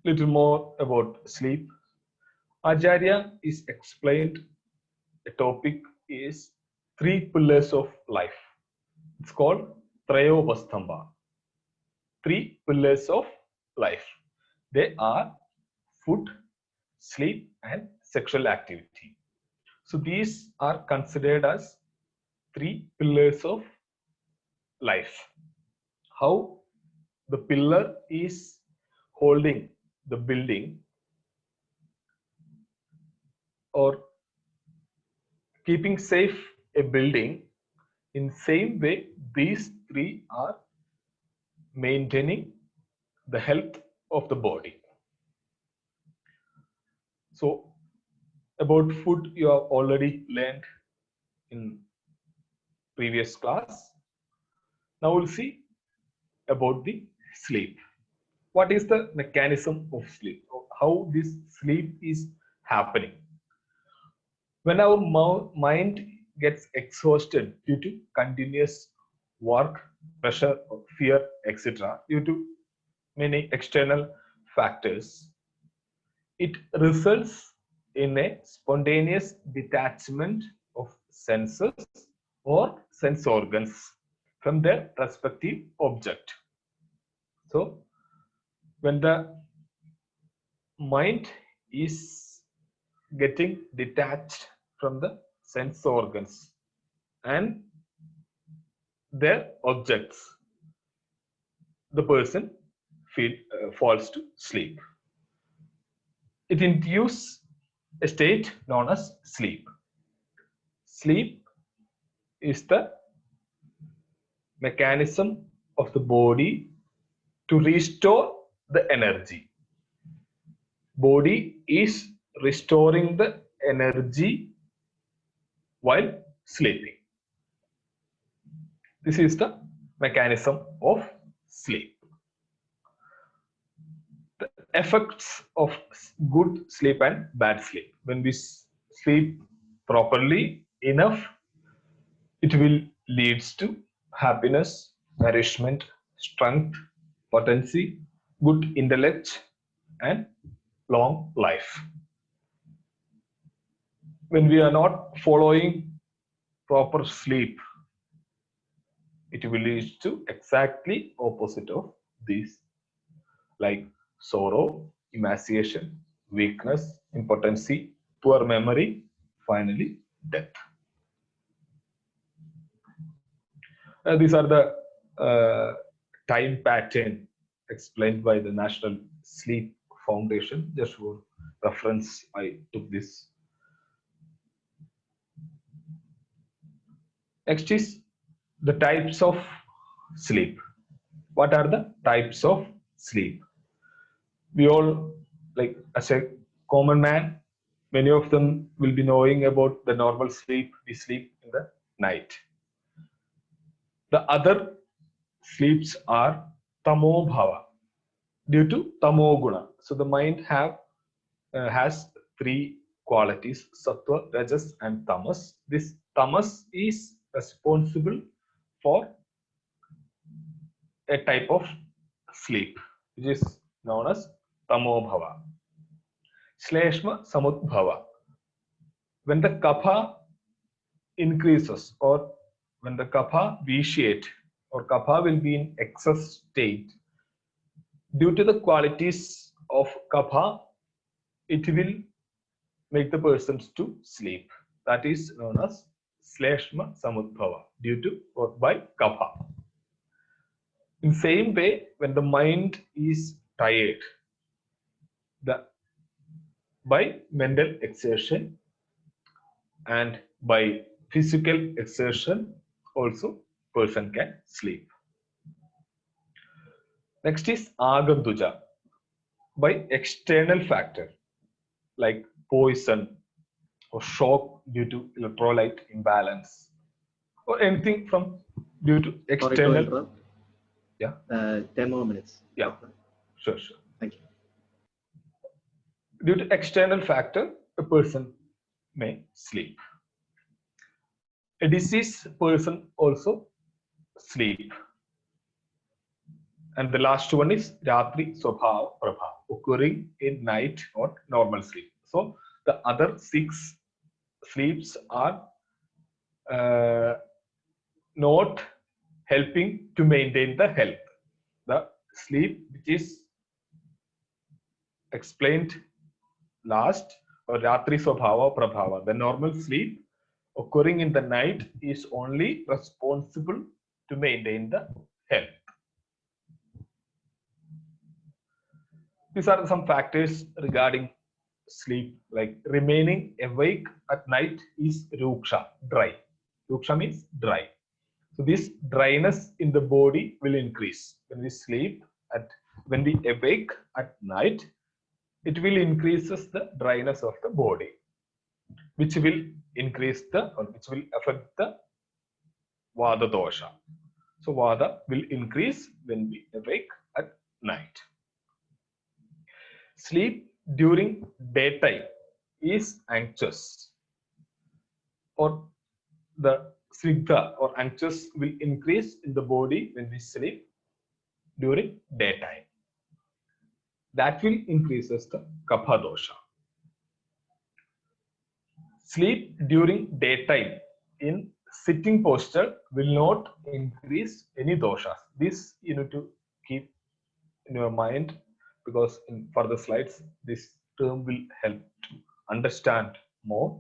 little more about sleep. Acharya is explained the topic is 3 pillars of life. It's called Trayopastamba. 3 pillars of life. They are food, sleep, and sexual activity. So these are considered as 3 pillars of life. How the pillar is holding the building or keeping safe a building, in same way, these three are maintaining the health of the body. So, about food, you have already learned in previous class. Now we'll see about the sleep. What is the mechanism of sleep? How this sleep is happening? When our mind gets exhausted due to continuous work, pressure, fear, etc., due to many external factors, it results in a spontaneous detachment of senses or sense organs from their respective object. So, when the mind is getting detached from the sense organs and their objects, the person falls to sleep. It induces a state known as sleep. Sleep is the mechanism of the body to restore the energy. Body is restoring the energy while sleeping. This is the mechanism of sleep. The effects of good sleep and bad sleep. When we sleep properly enough, it will lead to happiness, nourishment, strength, potency, good intellect, and long life. When we are not following proper sleep, it will lead to exactly opposite of these, like sorrow, emaciation, weakness, impotency, poor memory, finally death. These are the time pattern explained by the National Sleep Foundation. Just for reference, I took this. Next is the types of sleep. What are the types of sleep? We all, like as a common man, many of them will be knowing about the normal sleep. We sleep in the night. The other sleeps are tamo bhava, due to tamo guna. So the mind has three qualities: sattva, rajas, and tamas. This tamas is responsible for a type of sleep which is known as tamo bhava. Shleshma samudbhava. When the kapha increases, or when the kapha vitiate, or kapha will be in excess state, due to the qualities of kapha, it will make the persons to sleep. That is known as Shleshma Samudbhava, due to or by kapha. In same way, when the mind is tired, by mental exertion and by physical exertion, also person can sleep. Next is agantuja, by external factor like poison or shock due to electrolyte imbalance, or anything from due to external. Yeah. 10 more minutes. Yeah. Sure. Thank you. Due to external factor, a person may sleep. A diseased person also sleep. And the last one is Ratri Swabhava Prabha, occurring in night or normal sleep. So the other 6 sleeps are not helping to maintain the health. The sleep which is explained last, or Ratri Swabhava Prabhava, the normal sleep occurring in the night, is only responsible to maintain the health. These are some factors regarding sleep, like remaining awake at night is ruksha, dry. Ruksha means dry. So this dryness in the body will increase when we sleep when we awake at night. It will increases the dryness of the body, which will increase which will affect the Vada dosha. So Vada will increase when we awake at night. Sleep during daytime is anxious, or the snigdha or anxious will increase in the body when we sleep during daytime. That will increases the kapha dosha. Sleep during daytime in sitting posture will not increase any doshas. This you need to keep in your mind, because in further slides this term will help to understand more.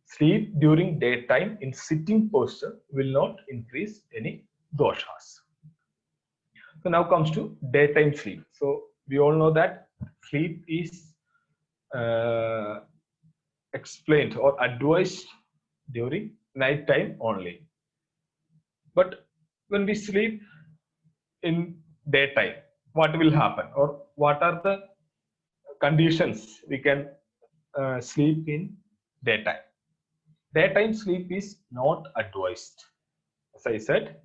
Sleep during daytime in sitting posture will not increase any doshas. So now comes to daytime sleep. So we all know that sleep is explained or advised during night time only. But when we sleep in daytime, what will happen, or what are the conditions we can sleep in daytime? Daytime sleep is not advised. As I said,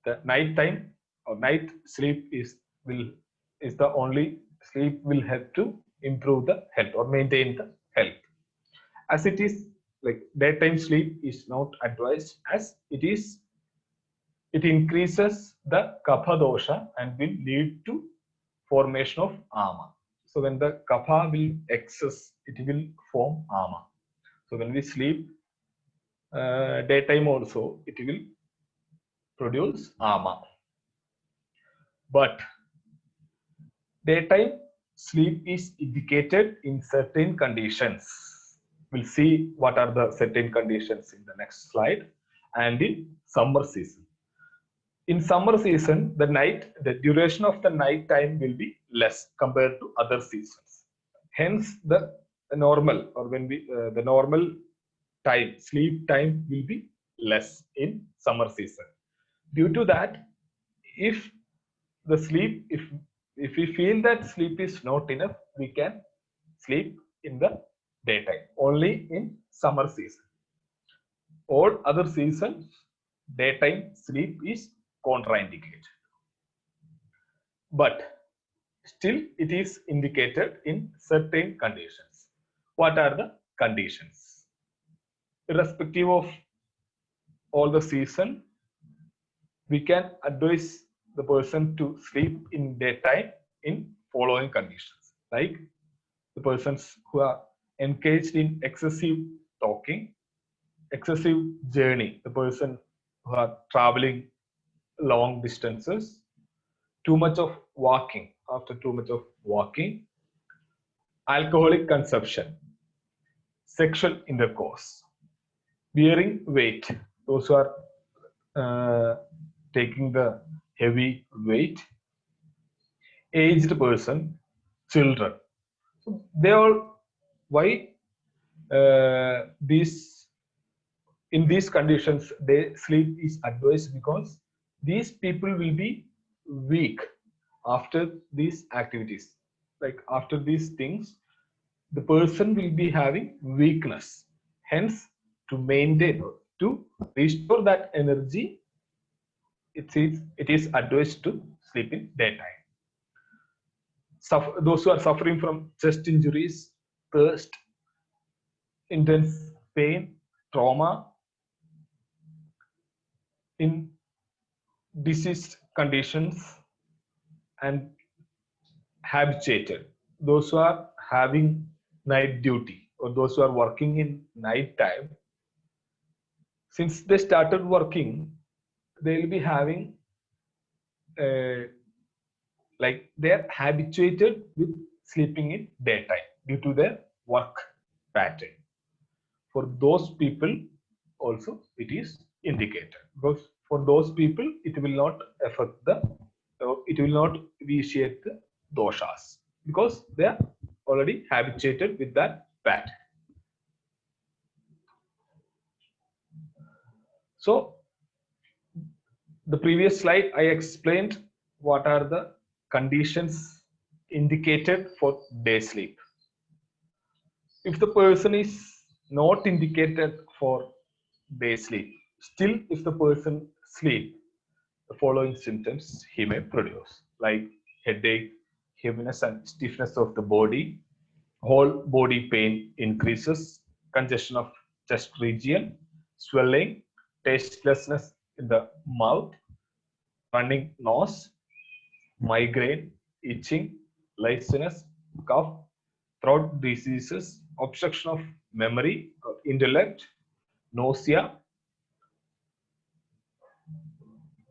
the night time or night sleep is the only sleep will help to improve the health or maintain the health. As it is, like daytime sleep is not advised, as it increases the kapha dosha and will lead to formation of ama. So when the kapha will excess, it will form ama. So when we sleep daytime also, it will produce ama. But daytime sleep is indicated in certain conditions. We'll see what are the certain conditions in the next slide. And in summer season. In summer season, the duration of the night time will be less compared to other seasons. Hence, the normal or the normal time, sleep time will be less in summer season. Due to that, if we feel that sleep is not enough, we can sleep in the daytime, only in summer season. All other seasons, daytime sleep is contraindicated. But still it is indicated in certain conditions. What are the conditions? Irrespective of all the season, we can advise the person to sleep in daytime in following conditions. Like the persons who are engaged in excessive talking, excessive journey, the person who are traveling long distances, too much of walking, after too much of walking, alcoholic consumption, sexual intercourse, bearing weight, those who are taking the heavy weight, aged person, children. So they all, why in these conditions they sleep is advised, because these people will be weak after these activities. Like after these things, the person will be having weakness. Hence, to maintain or to restore that energy, it is advised to sleep in daytime. Those who are suffering from chest injuries, thirst, intense pain, trauma, in diseased conditions, and habituated, those who are having night duty or those who are working in night time, since they started working, they will be having like they are habituated with sleeping in daytime due to their work pattern. For those people also it is indicated, because for those people it will not affect it will not vitiate the doshas, because they are already habituated with that pattern. So the previous slide I explained what are the conditions indicated for day sleep. If the person is not indicated for day sleep, still if the person sleep, the following symptoms he may produce, like headache, heaviness and stiffness of the body, whole body pain increases, congestion of chest region, swelling, tastelessness in the mouth, running nose, migraine, itching, laziness, cough, throat diseases, obstruction of memory or intellect, nausea,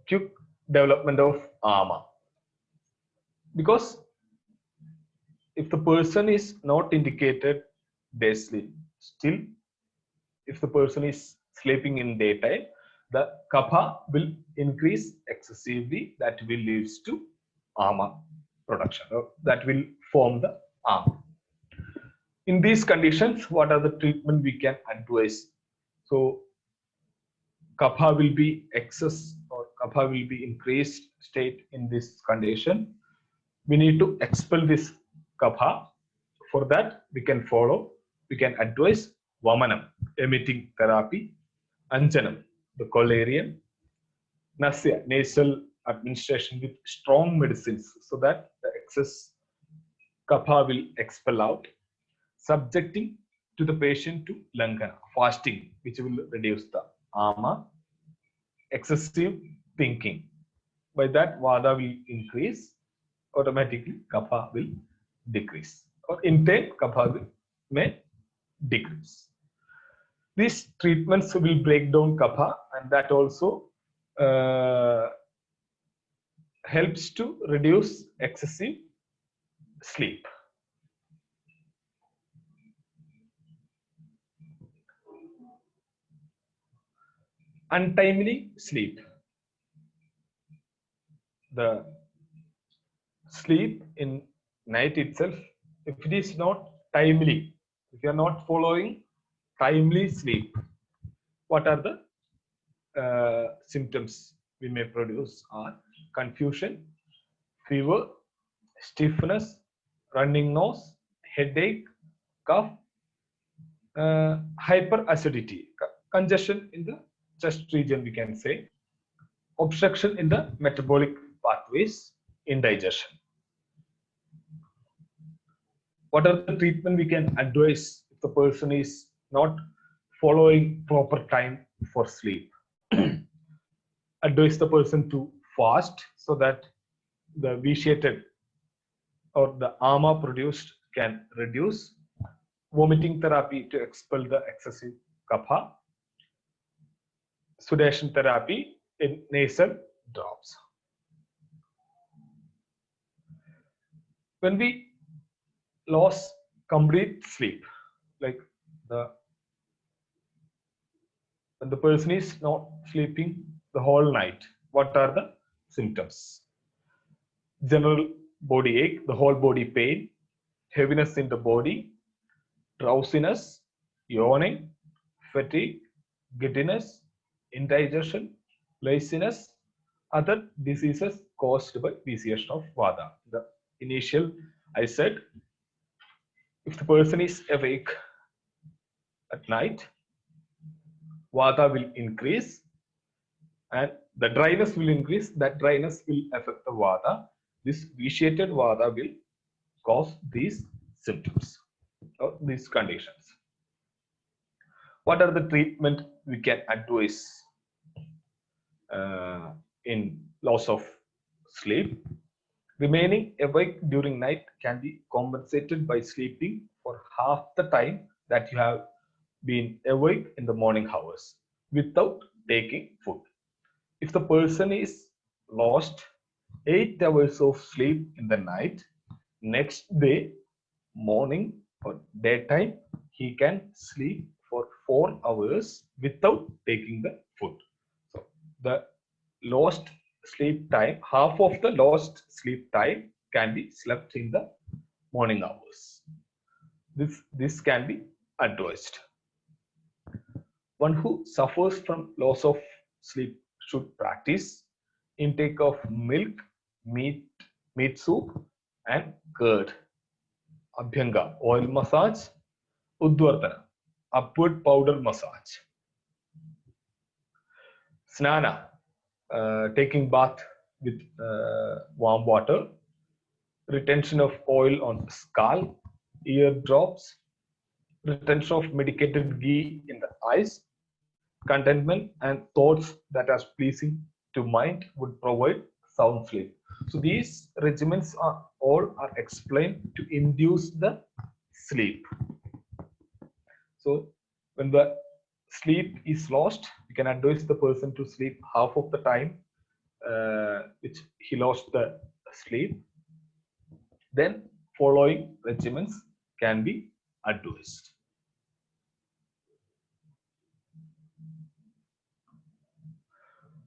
quick development of ama. Because if the person is not indicated day sleep, still if the person is sleeping in daytime, the kapha will increase excessively. That will leads to ama production, or that will form the ama. In these conditions, what are the treatment we can advise? So kapha will be excess or kapha will be increased state in this condition. We need to expel this kapha. For that, we can advise vamanam, emitting therapy, anjanam, the collyrium, nasya, nasal administration with strong medicines so that the excess kapha will expel out, subjecting to the patient to langana, fasting, which will reduce the ama, excessive thinking. By that, vada will increase, automatically kapha will decrease, or in turn kapha may decrease. These treatments will break down kapha, and that also helps to reduce excessive sleep. Untimely sleep. The sleep in night itself, if it is not timely, if you are not following timely sleep, what are the symptoms we may produce are confusion, fever, stiffness, running nose, headache, cough, hyperacidity, congestion in the chest region, we can say, obstruction in the metabolic pathways, indigestion. What are the treatment we can advise if the person is not following proper time for sleep? Advise the person to fast so that the vitiated or the ama produced can reduce, vomiting therapy to expel the excessive kapha, sudation therapy in nasal drops. When we lose complete sleep, like when the person is not sleeping the whole night, what are the symptoms? General body ache, the whole body pain, heaviness in the body, drowsiness, yawning, fatigue, giddiness, indigestion, laziness, other diseases caused by vitiation of vata. The initial I said, if the person is awake at night, vata will increase and the dryness will increase. That dryness will affect the vata. This vitiated vata will cause these symptoms or these conditions. What are the treatment we can advise in loss of sleep? Remaining awake during night can be compensated by sleeping for half the time that you have been awake in the morning hours without taking food. If the person is lost 8 hours of sleep in the night, next day morning or daytime he can sleep for 4 hours without taking the food. So the lost sleep time, half of the lost sleep time can be slept in the morning hours. This can be advised. One who suffers from loss of sleep should practice intake of milk, meat soup, and curd. Abhyanga, oil massage. Udvartana, upward powder massage. Snana, taking bath with warm water. Retention of oil on scalp, ear drops. Retention of medicated ghee in the eyes. Contentment and thoughts that are pleasing to mind would provide sound sleep. So these regimens are all explained to induce the sleep. So when the sleep is lost, you can advise the person to sleep half of the time which he lost the sleep. Then following regimens can be advised.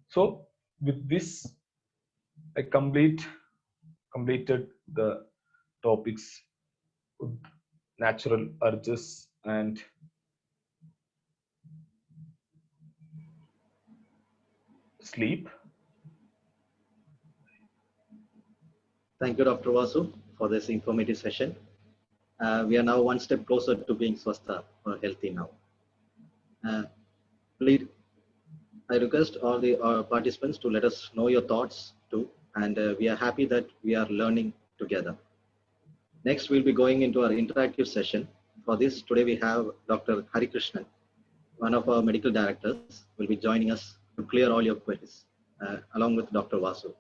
So with this, I completed the topics natural urges and sleep. Thank you, Dr. Vasu, for this informative session. We are now one step closer to being Swastha or healthy now. Please, I request all the participants to let us know your thoughts too, and we are happy that we are learning together. Next, we'll be going into our interactive session. For this, today we have Dr. Hari Krishnan, one of our medical directors, will be joining us to clear all your queries, along with Dr. Vasu.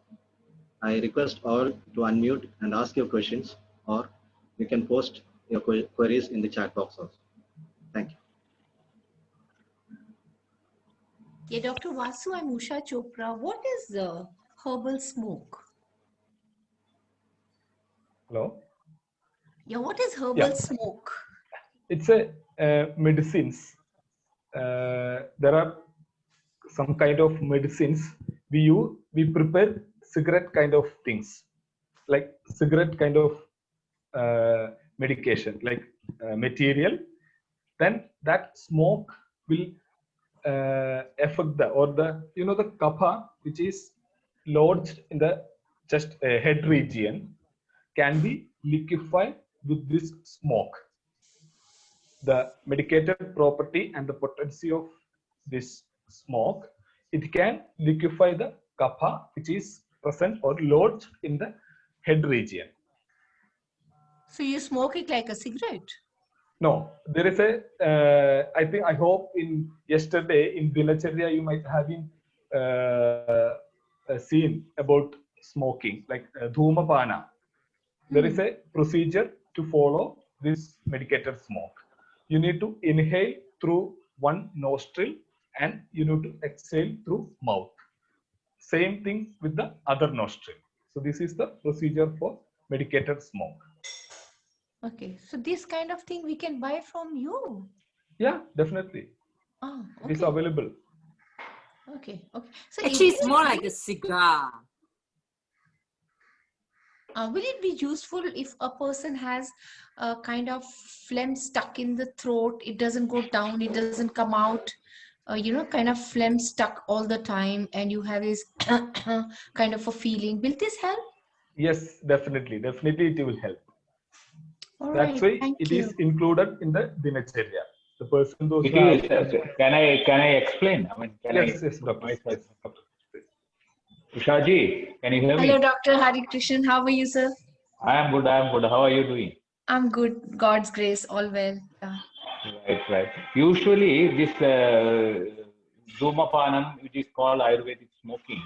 I request all to unmute and ask your questions, or you can post your queries in the chat box also. Thank you. Yeah, Dr. Vasu, I'm Usha Chopra. What is herbal smoke? Hello? Yeah, what is herbal smoke? It's a medicines. There are some kind of medicines we use. We prepare cigarette kind of things, like cigarette kind of medication, like material. Then that smoke will affect the kapha which is lodged in the chest head region can be liquefied with this smoke. The medicated property and the potency of this smoke, it can liquefy the kapha which is present or lodged in the head region. So you smoke it like a cigarette? No, there is a, I hope in yesterday in Dinacharya you might have been seen about smoking, like Dhumapana. There is a procedure to follow this medicated smoke. You need to inhale through one nostril and you need to exhale through mouth. Same thing with the other nostril. So this is the procedure for medicated smoke. Okay, so this kind of thing we can buy from you? Yeah, definitely. Oh, okay. It is available. Okay, okay. So actually, it's more like a cigar. Will it be useful if a person has a kind of phlegm stuck in the throat? It doesn't go down, it doesn't come out, kind of phlegm stuck all the time, and you have this kind of a feeling. Will this help? Yes, definitely. Definitely it will help. All That's right, why it is included in the Dinacharya. The person those It is. Can I explain? I mean, yes, doctor. Yes, doctor. Ushaji, can you hear me? Hello, Dr. Hari Krishnan. How are you, sir? I am good. How are you doing? I'm good. God's grace, all well. Right. Usually, this Dhumapanam, which is called Ayurvedic smoking,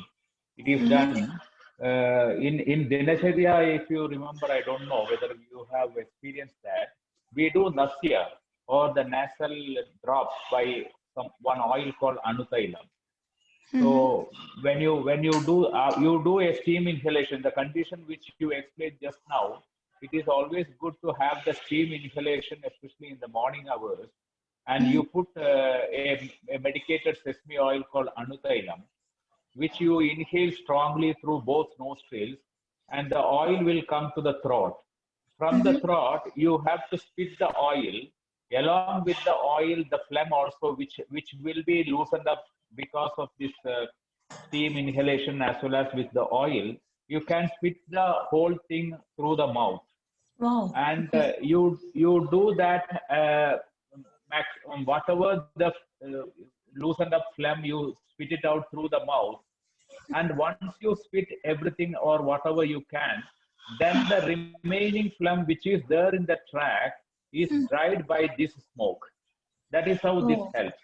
it is done in Dinacharya. If you remember, I don't know whether you have experienced that. We do nasya or the nasal drops by one oil called Anutailam. So when you do a steam inhalation, the condition which you explained just now, it is always good to have the steam inhalation, especially in the morning hours, and you put a medicated sesame oil called Anutailam, which you inhale strongly through both nostrils, and the oil will come to the throat. From the throat, you have to spit the oil. Along with the oil, the phlegm also, which will be loosened up because of this steam inhalation as well as with the oil, you can spit the whole thing through the mouth. Wow. And Okay. you do that whatever the loosened up phlegm, you spit it out through the mouth. And once you spit everything or whatever you can, then the remaining phlegm which is there in the tract is dried by this smoke. That is how this Oh, helps.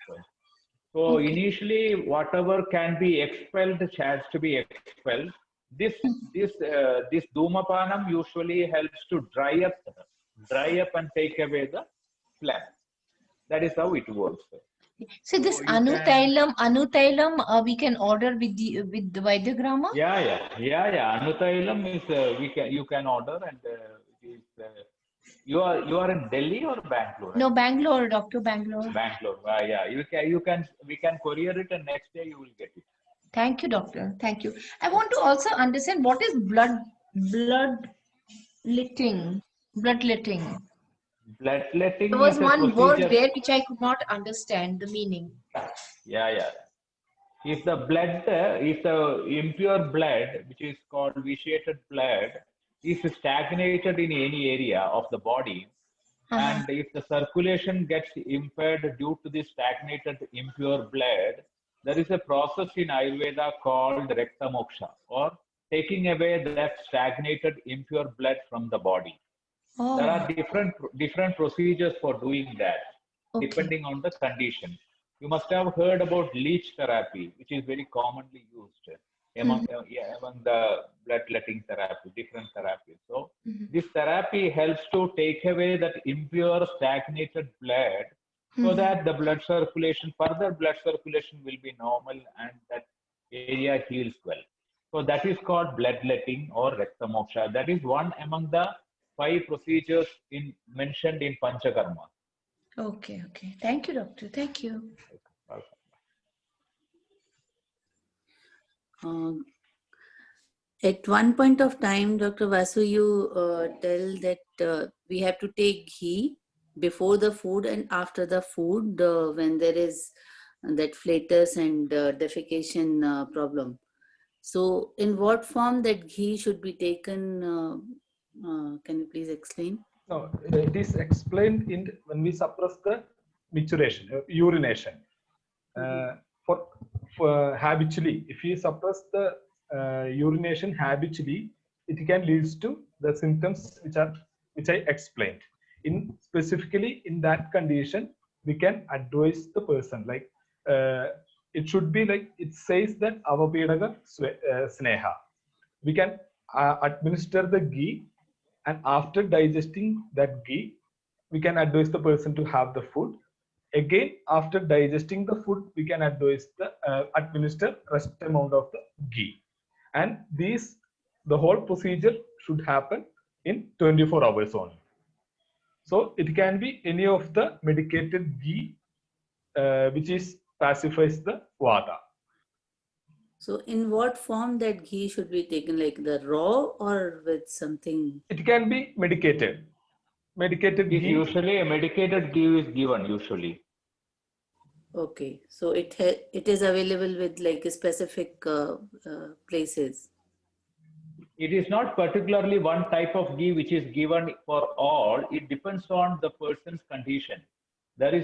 So okay. initially, whatever can be expelled has to be expelled. This Dhumapanam usually helps to dry up and take away the phlegm. That is how it works. So this So you can, Anutailam, we can order with the Vaidyagrama? yeah. Anutailam is you can order, and it is you are in Delhi or Bangalore? No, Bangalore, Doctor, Bangalore. Bangalore. Yeah. We can courier it, and next day you will get it. Thank you, doctor. Thank you. I want to also understand what is bloodletting. Bloodletting. There Bloodletting was is a one word procedure. there which I could not understand the meaning. Yeah. If the blood, if the impure blood, which is called vitiated blood, is stagnated in any area of the body, and if the circulation gets impaired due to the stagnated impure blood, there is a process in Ayurveda called Rakta Moksha, or taking away that stagnated impure blood from the body. There are different procedures for doing that, depending on the condition. You must have heard about leech therapy, which is very commonly used among the bloodletting therapy, different therapies. So this therapy helps to take away that impure stagnated blood, so that the further blood circulation will be normal and that area heals well. So that is called bloodletting or Rakta Moksha. That is one among the 5 procedures mentioned in Panchakarma. Okay. Thank you, doctor. Thank you. At one point of time, Dr. Vasu, you tell that we have to take ghee before the food and after the food when there is that flatus and defecation problem. So in what form that ghee should be taken? Can you please explain? No, it is explained in when we suppress the micturition, urination. For habitually, if you suppress the urination habitually, it can lead to the symptoms which I explained. Specifically in that condition, we can advise the person like it should be like it says that avapedaga sneha. We can administer the ghee, and after digesting that ghee, we can advise the person to have the food. Again, after digesting the food, we can advise the administer rest amount of the ghee. And the whole procedure should happen in 24 hours only. So it can be any of the medicated ghee which pacifies the vata. So in what form that ghee should be taken, like the raw or with something? It can be medicated. Medicated ghee. Usually a medicated ghee is given usually. Okay, so it is available with like specific places. It is not particularly one type of ghee which is given for all. It depends on the person's condition. There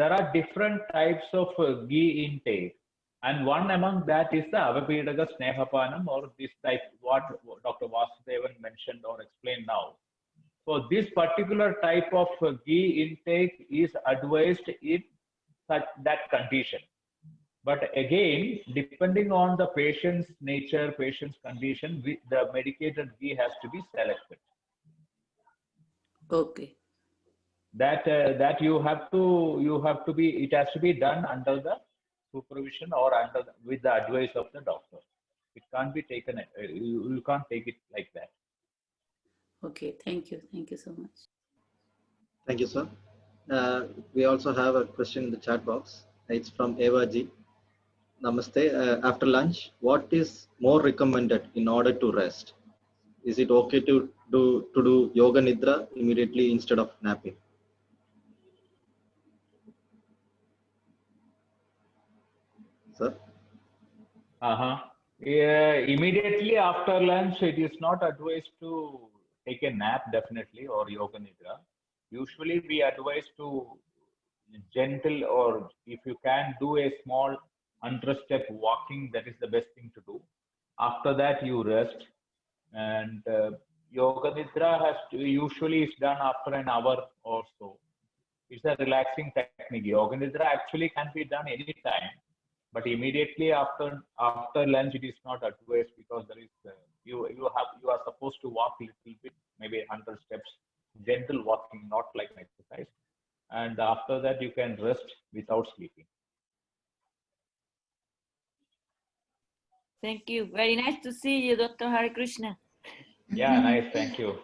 are different types of ghee intake, and one among that is the Avapedaga Snehapanam, or this type what Dr. Vasudevan mentioned or explained now. So this particular type of ghee intake is advised in that condition. But again, depending on the patient's nature, patient's condition, the medicated ghee has to be selected. Okay. That it has to be done under the supervision or with the advice of the doctor. It can't be taken. You can't take it like that. Okay. Thank you so much. Thank you, sir. We also have a question in the chat box. It's from Eva G. Namaste. After lunch, what is more recommended in order to rest? Is it okay to do yoga nidra immediately instead of napping? sir? Immediately after lunch, it is not advised to take a nap, definitely, or yoga nidra. Usually, we advise to gentle, or if you can do a small 100-step walking, that is the best thing to do. After that, you rest. And yoga nidra usually is done after an hour or so. It's a relaxing technique. Yoga nidra actually can be done anytime, but immediately after lunch it is not advised, because there is you are supposed to walk a little bit, maybe 100 steps, gentle walking, not like an exercise, and after that you can rest without sleeping. Thank you. Very nice to see you, Dr. Hare Krishna. Yeah, nice. Thank you.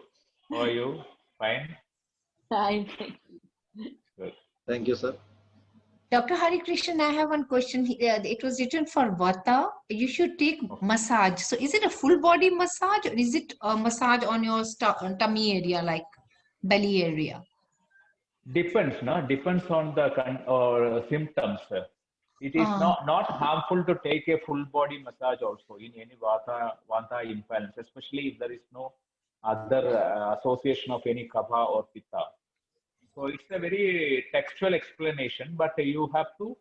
How are you? Fine. Fine. Good. Thank you, sir. Dr. Hari Krishnan, I have one question here. It was written for Vata. You should take massage. So is it a full body massage, or is it a massage on your tummy area, like belly area? Depends, no? Depends on the symptoms. It is not harmful to take a full body massage also in any vata imbalance, especially if there is no other association of any kapha or pitta. So it's a very textual explanation, but you have to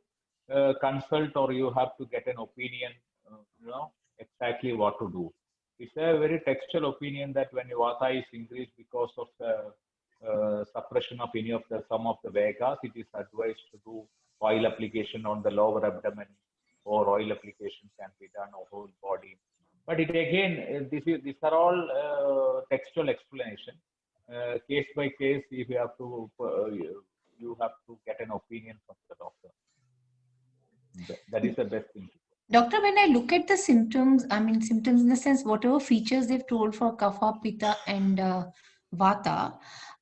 consult, or you have to get an opinion, exactly what to do. It's a very textual opinion that when vata is increased because of the suppression of some of the vegas, it is advised to do oil application on the lower abdomen, or oil application can be done on whole body. But it again, these are all textual explanation. Case by case, if you have to get an opinion from the doctor. That is the best thing. Doctor, when I look at the symptoms, I mean symptoms in the sense whatever features they've told for kapha, pitta, and vata,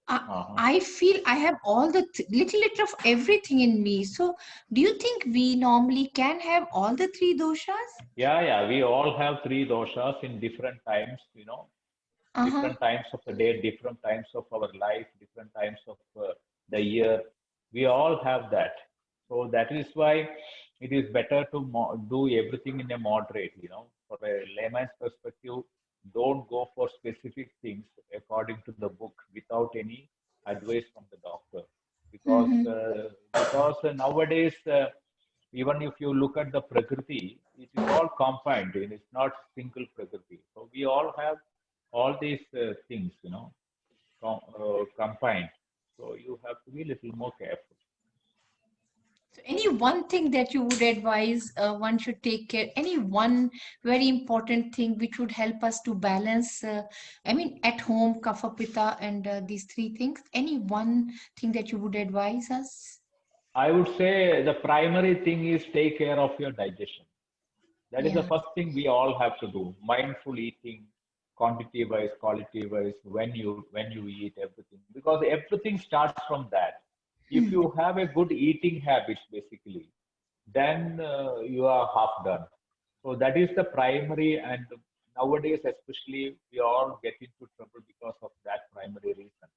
I feel I have all the little of everything in me. So, do you think we normally can have all the three doshas? Yeah, we all have three doshas in different times, different times of the day, different times of our life, different times of the year. We all have that. So that is why it is better to do everything in a moderate, For a layman's perspective, don't go for specific things according to the book without any advice from the doctor. Because nowadays, even if you look at the prakriti, it is all combined. It's not single prakriti. So we all have all these things, combined. So you have to be a little more careful. So any one thing that you would advise one should take care, any one very important thing which would help us to balance, at home, kapha, pitta, and these three things, any one thing that you would advise us? I would say the primary thing is take care of your digestion. That is the first thing we all have to do. Mindful eating, quantity wise, quality wise, when you eat, everything. Because everything starts from that. If you have a good eating habits, basically, then you are half done. So that is the primary, and nowadays especially we all get into trouble because of that primary reason.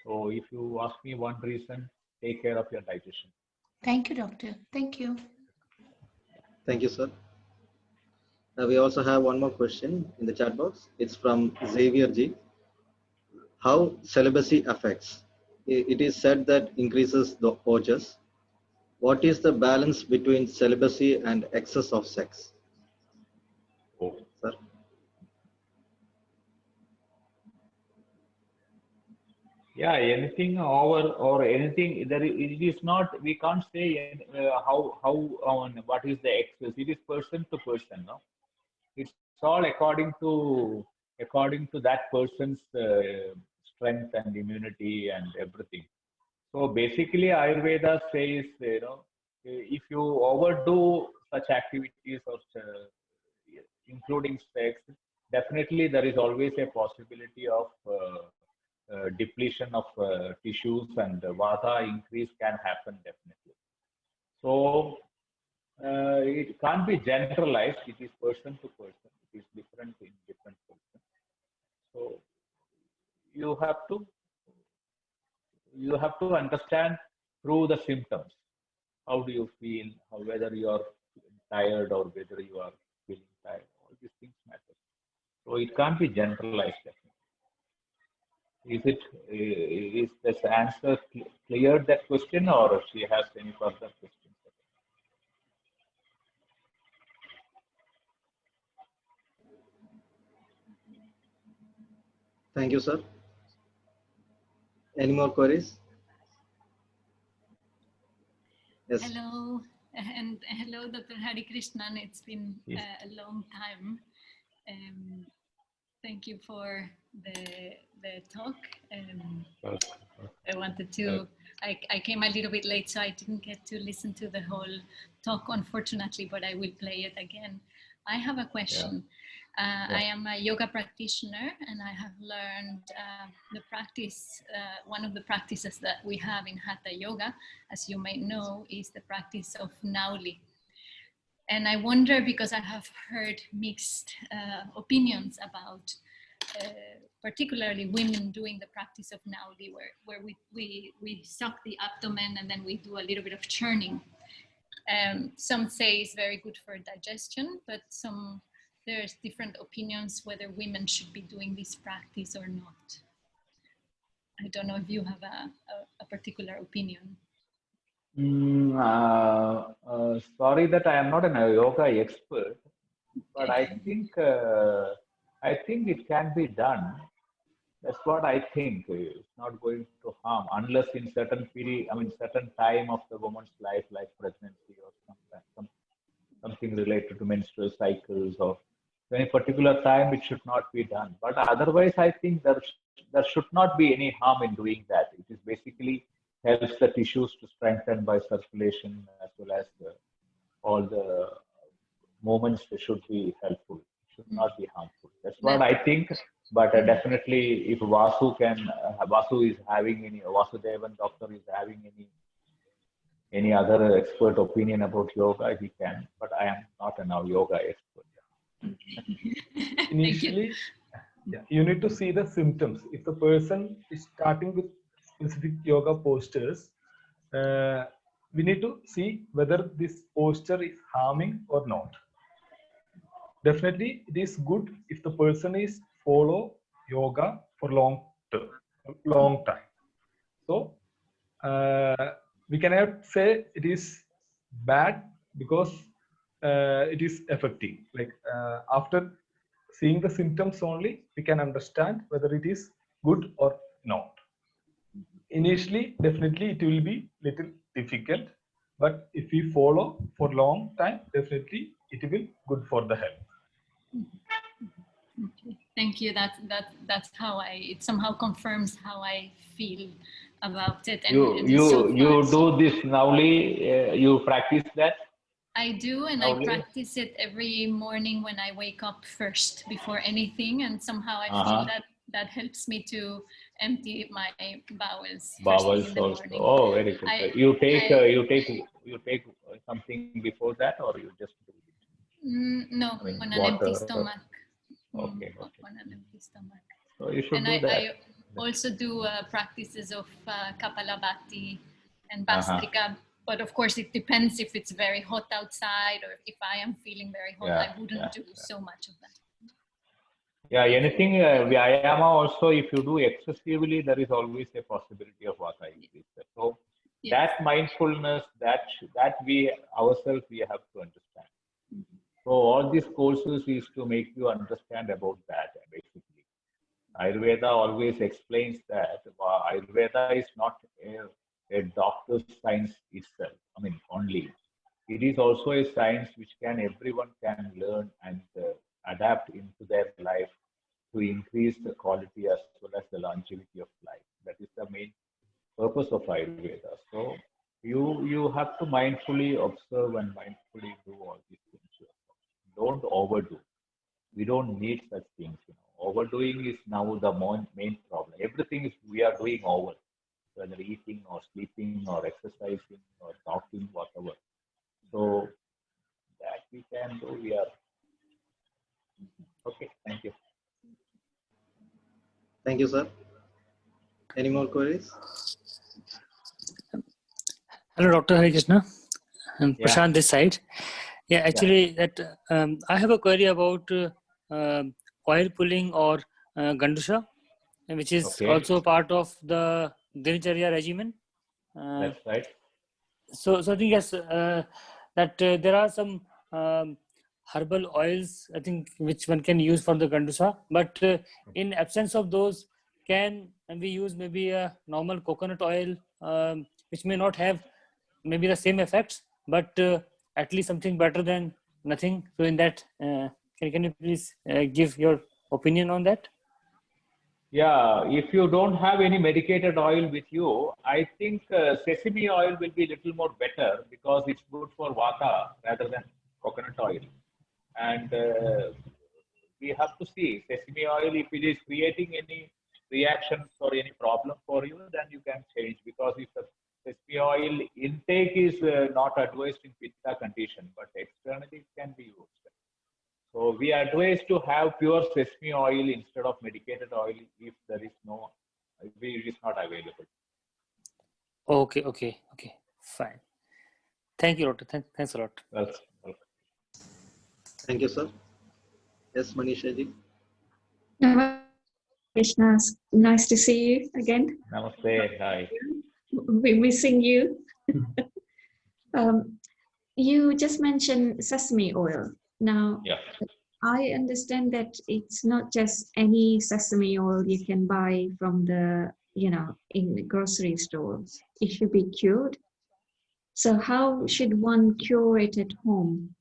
So if you ask me one reason, take care of your digestion. Thank you, doctor. Thank you. Thank you, sir. We also have one more question in the chat box. It's from Xavier G. How celibacy affects? It is said that increases the urges. What is the balance between celibacy and excess of sex? Oh. Sir? Yeah, anything over or anything, it is not, we can't say what is the excess. It is person to person, no? It's all according to that person's strength and immunity and everything. So basically, Ayurveda says, if you overdo such activities or including sex, definitely there is always a possibility of depletion of tissues, and vata increase can happen definitely. So it can't be generalized. It is person to person. It is different in different person. So you have to understand through the symptoms. How do you feel? Whether you are tired or whether you are feeling tired. All these things matter. So it can't be generalized. Is this answer cleared that question, or she has any further questions? Thank you, sir. Any more queries? Yes. Hello, and hello, Dr. Hari Krishnan. It's been a long time. Thank you for the talk. I wanted to. I came a little bit late, so I didn't get to listen to the whole talk, unfortunately. But I will play it again. I have a question. I am a yoga practitioner, and I have learned the practice. One of the practices that we have in Hatha Yoga, as you may know, is the practice of Nauli. And I wonder, because I have heard mixed opinions about particularly women doing the practice of Nauli, where we suck the abdomen and then we do a little bit of churning. Some say it's very good for digestion, but there's different opinions whether women should be doing this practice or not. I don't know if you have a particular opinion. Sorry that I am not a yoga expert, but I think it can be done. That's what I think. It's not going to harm unless in certain period, certain time of the woman's life, like pregnancy or something related to menstrual cycles, or any particular time it should not be done. But otherwise, I think there should not be any harm in doing that. It is basically helps the tissues to strengthen by circulation, as well as all the movements should be helpful. It should not be harmful. That's what I think. But definitely, if Vasudevan doctor is having any other expert opinion about yoga, he can. But I am not a yoga expert. Initially, you need to see the symptoms. If the person is starting with specific yoga postures, we need to see whether this posture is harming or not. Definitely, it is good if the person is follow yoga for long time. So we cannot say it is bad because it is effective. Like after seeing the symptoms only, we can understand whether it is good or not. Initially, definitely it will be little difficult, but if we follow for long time, definitely it will be good for the health. Okay. Thank you. That's how it somehow confirms how I feel about it. And you do this Nauli, you practice that? I do, and I practice it every morning when I wake up first before anything, and somehow I feel that helps me to empty my bowels. Bowels also. Oh, very good. You take something before that, or you just do it? No, on an empty stomach. Okay. On an empty stomach. So you should do that. I also do practices of Kapalabhati and Bastrika. But of course, it depends if it's very hot outside or if I am feeling very hot. I wouldn't do so much of that. Yeah, anything Vyayama also, if you do excessively, there is always a possibility of Vata increase. So that mindfulness, that we ourselves, we have to understand. So all these courses is to make you understand about that, basically. Ayurveda always explains that Ayurveda is not a doctor's science itself, only. It is also a science which everyone can learn and adapt into their life to increase the quality as well as the longevity of life. That is the main purpose of Ayurveda. So you have to mindfully observe and mindfully do all these things. Don't overdo. We don't need such things. Overdoing is now the main problem. Everything we are doing over. Whether eating or sleeping or exercising or talking, whatever. So that we can do, we are. Okay, thank you. Thank you, sir. Any more queries? Hello, Dr. Hari Krishna. And Prashant this side. Yeah, actually, that I have a query about oil pulling or gandusha, which is also part of the Dinacharya regimen. That's right. So I think yes, that there are some herbal oils, I think, which one can use for the gandusha. But in absence of those, can we use maybe a normal coconut oil, which may not have maybe the same effects, but at least something better than nothing. So in that, can you please give your opinion on that? Yeah, if you don't have any medicated oil with you, I think sesame oil will be a little more better because it's good for vata rather than coconut oil. And we have to see sesame oil, if it is creating any reactions or any problem for you, then you can change, because if the sesame oil intake is not advised in pitta condition, but externally it can be used. So we advise to have pure sesame oil instead of medicated oil if there is no, if it is not available. Okay, fine. Thank you, Doctor. Thanks a lot. Welcome. Thank you, sir. Yes, Manisha ji. Krishna, nice to see you again. Namaste. Hi. We're missing you. You just mentioned sesame oil. Now, yeah. I understand that it's not just any sesame oil you can buy from the, in the grocery stores. It should be cured. So how should one cure it at home?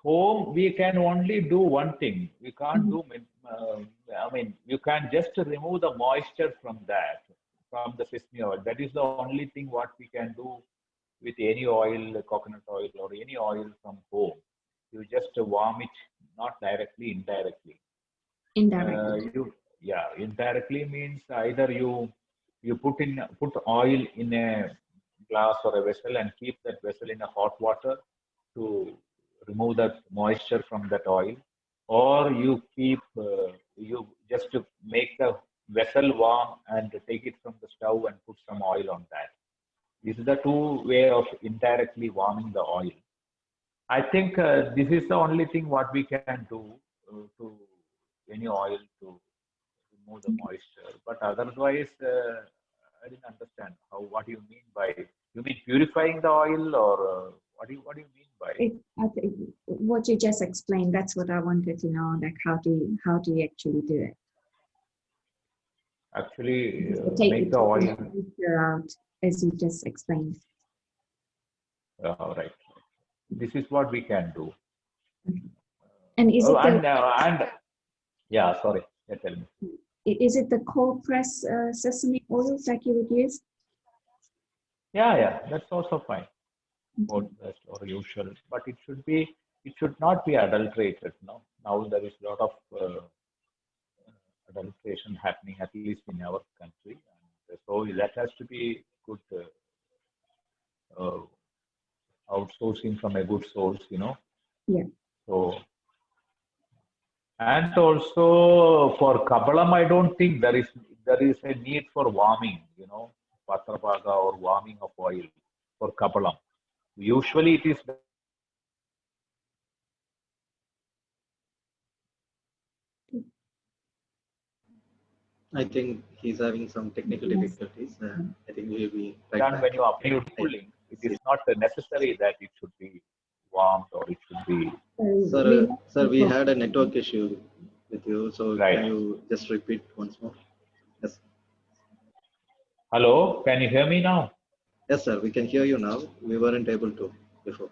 Home, we can only do one thing. We can't do, you can just remove the moisture from that, from the sesame oil. That is the only thing what we can do with any oil, coconut oil or any oil from home. You just warm it, not directly, indirectly. Indirectly. Indirectly means either you put oil in a glass or a vessel and keep that vessel in a hot water to remove that moisture from that oil, or you you just make the vessel warm and take it from the stove and put some oil on that. This is the two way of indirectly warming the oil. I think this is the only thing what we can do to any oil to remove the moisture. But otherwise, I didn't understand what you mean by, you mean purifying the oil, or what do you mean by? I think what you just explained, that's what I wanted to know, like how do you actually do it? Actually, make the oil out, as you just explained. Right. This is what we can do. Okay. And is it yeah, sorry, tell me. Is it the cold press sesame oil that you would use? Yeah, that's also fine. Cold pressed or usual, but it should not be adulterated. No, now there is a lot of adulteration happening, at least in our country, and so that has to be good outsourcing from a good source, Yeah. So, and also for Kabalam, I don't think there is a need for warming, Patrapaga or warming of oil for Kabalam. Usually it is. I think he's having some technical difficulties. I think we'll be right done back. When you apply cooling. It is not necessary that it should be warmed or it should be. Sir, we had a network issue with you, so can you just repeat once more? Yes. Hello, can you hear me now? Yes, sir, we can hear you now. We weren't able to before.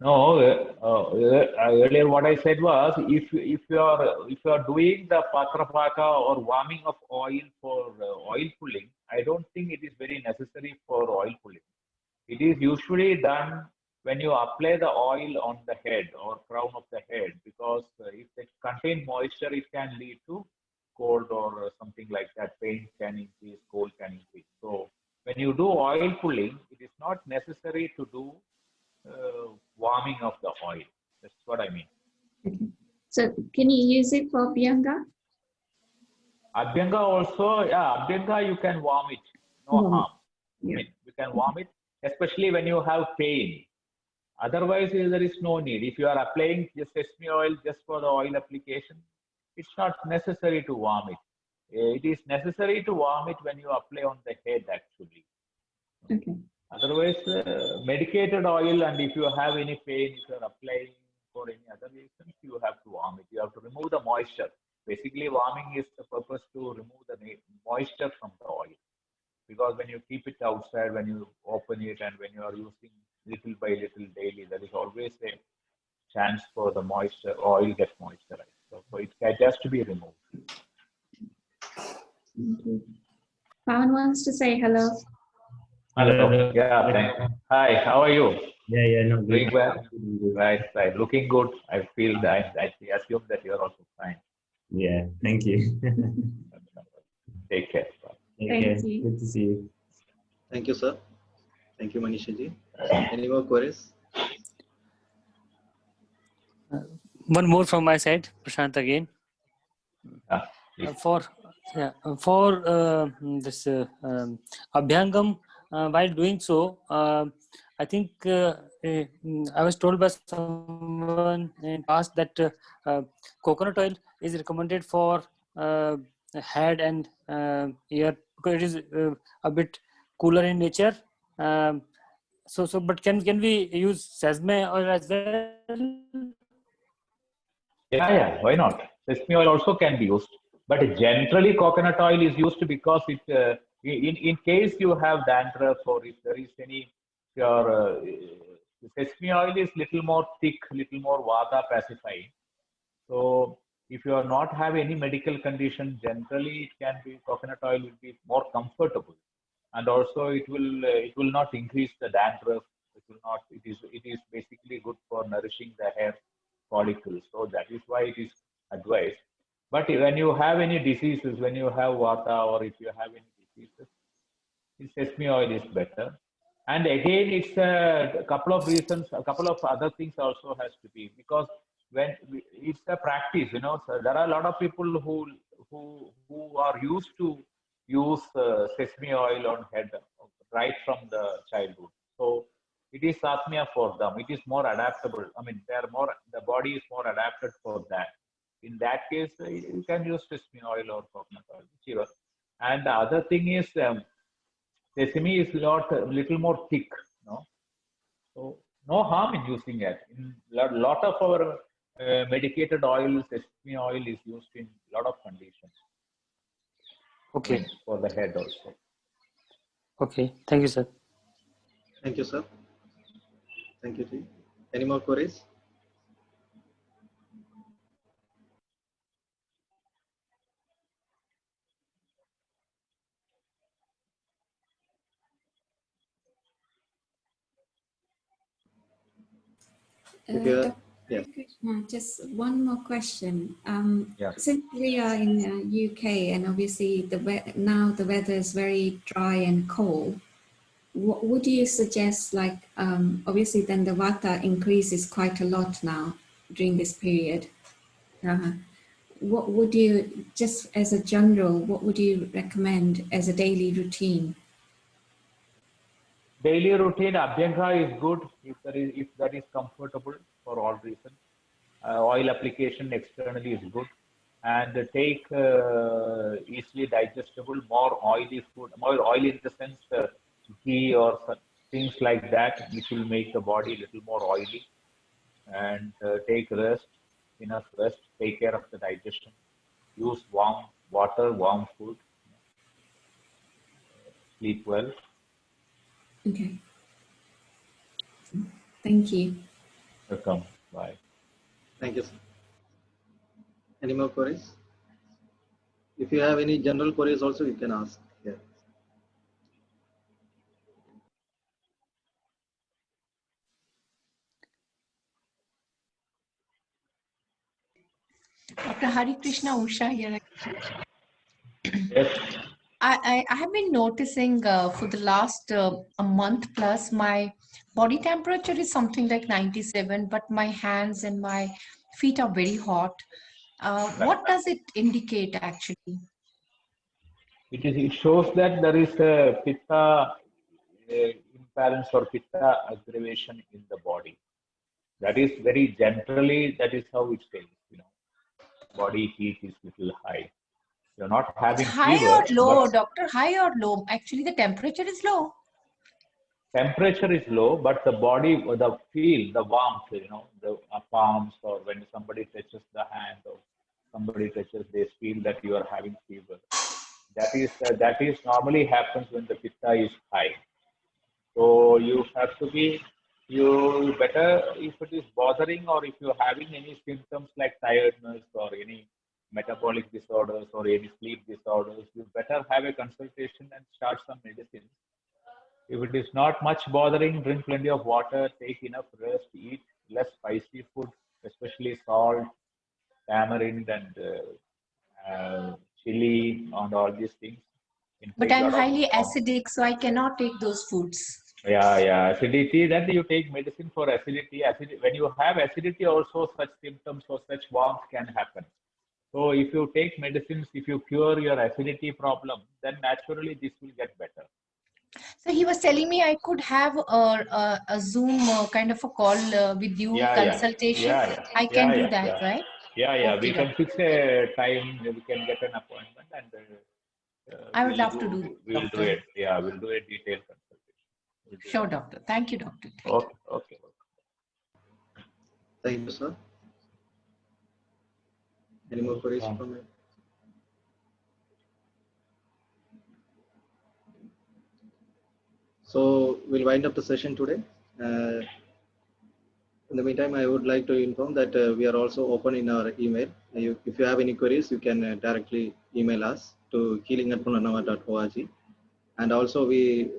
No, earlier what I said was, if you are doing the patrapaka or warming of oil for oil pulling, I don't think it is very necessary for oil pulling. It is usually done when you apply the oil on the head or crown of the head, because if it contains moisture, it can lead to cold or something like that. Pain can increase, cold can increase. So when you do oil pulling, it is not necessary to do warming of the oil. That's what I mean. Okay. So can you use it for Bhyanga? Abhyanga also, yeah, Abhyanga you can warm it, no harm. I mean, you can warm it, especially when you have pain. Otherwise, there is no need. If you are applying just sesame oil just for the oil application, it's not necessary to warm it. It is necessary to warm it when you apply on the head, actually. Okay. Otherwise, medicated oil, and if you have any pain, if you are applying for any other reasons, you have to warm it. You have to remove the moisture. Basically, warming is the purpose to remove the moisture from the oil. Because when you keep it outside, when you open it, and when you are using little by little daily, there is always a chance for the moisture, oil get moisturized. So it has to be removed. Thank you. Pawan wants to say hello. Hello. Yeah, thanks. Hi, how are you? Yeah, no, Doing well. Right. Looking good. I feel that I assume that you're also fine. Yeah, thank you. Take care. Thank you. Good to see you. Thank you, sir. Thank you, Manisha ji. Any more queries? One more from my side, Prashant again. For this Abhyangam, while doing so, I think I was told by someone in past that coconut oil is recommended for head and ear because it is a bit cooler in nature. But can we use sesame oil as well? Yeah, why not? Sesame oil also can be used, but generally coconut oil is used because it, in case you have dandruff or if there is any, your sesame oil is little more thick, little more vata pacifying. So if you are not have any medical condition, generally it can be coconut oil will be more comfortable, and also it will not increase the dandruff. It will not. It is basically good for nourishing the hair follicles. So that is why it is advised. But when you have any diseases, when you have vata or if you have any diseases, sesame oil is better. And again, it's a couple of reasons, a couple of other things also has to be, because it's a practice, so there are a lot of people who are used to use sesame oil on head right from the childhood. So it is atmya for them. It is more adaptable. I mean, the body is more adapted for that. In that case, you can use sesame oil or coconut oil, whichever. And the other thing is, sesame is little more thick, so no harm in using it. In lot of our medicated oil, sesame oil is used in lot of conditions. Okay. For the head also. Okay. Thank you, sir. Thank you, sir. Thank you, Ji. Any more queries? Yes. Just one more question. Yeah. Since we are in the UK and obviously now the weather is very dry and cold, what would you suggest? Like, obviously, then the vata increases quite a lot now during this period. What would you, just as a general, what would you recommend as a daily routine? Daily routine, Abhyanga is good if that is comfortable for all reasons. Oil application externally is good, and take easily digestible, more oily food, more oil in the sense ghee or things like that, which will make the body a little more oily. And take rest, enough rest, take care of the digestion, use warm water, warm food, sleep well. Okay. Thank you. Welcome. Bye. Thank you, sir. Any more queries? If you have any general queries also, you can ask here. Dr. Hari Krishna Usha here. Yes. I have been noticing for the last a month plus, my body temperature is something like 97, but my hands and my feet are very hot. What does it indicate actually? It shows that there is a pitta imbalance or pitta aggravation in the body. That is very generally, that is how it stays. Body heat is little high. You're not having High fever. or low, But doctor? High or low? Actually, the temperature is low. temperature is low, but the body, the warmth, the palms, or when somebody touches the hand or somebody touches, they feel that you are having fever. That is normally happens when the pitta is high. So you have to be, you better, if it is bothering or if you're having any symptoms like tiredness or any metabolic disorders or any sleep disorders, you better have a consultation and start some medicine. If it is not much bothering, drink plenty of water, take enough rest, eat less spicy food, especially salt, tamarind, and chili, and all these things. But I'm highly acidic, so I cannot take those foods. Yeah, acidity. Then you take medicine for acidity. When you have acidity, also such symptoms or such warmth can happen. So if you take medicines, if you cure your acidity problem, then naturally this will get better. So he was telling me I could have a Zoom kind of a call with you, consultation. I can do that, right? Yeah. Okay, We can fix a time. We can get an appointment, and I would love to do. We'll do it. Yeah, we'll do a detailed consultation. Sure, doctor. Thank you, doctor. Okay. Thank you, sir. Any more queries from you? So we'll wind up the session today. In the meantime, I would like to inform that we are also open in our email. If you have any queries, you can directly email us to healing@punarnava.org. And also we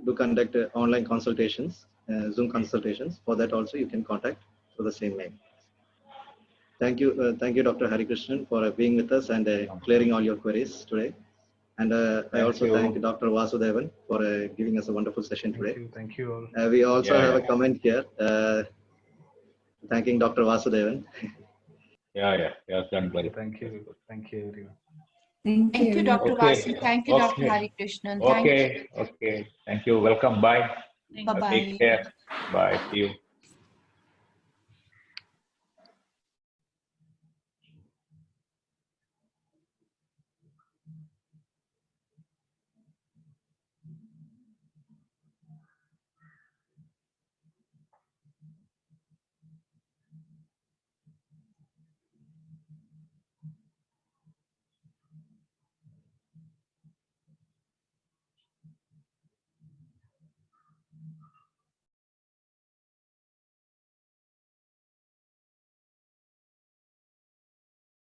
do conduct online consultations, Zoom consultations. For that also you can contact through the same mail. Thank you, Dr. Harikrishnan, for being with us and clearing all your queries today. And I also thank Dr. Vasudevan for giving us a wonderful session today. Thank you all. We also have a comment here, thanking Dr. Vasudevan. Yeah, done well. Thank you everyone. Thank you, Dr. Vasu. Thank you, Dr. Harikrishnan. Okay. Thank you. Welcome. Bye. Bye-bye. Take care. Bye. See you.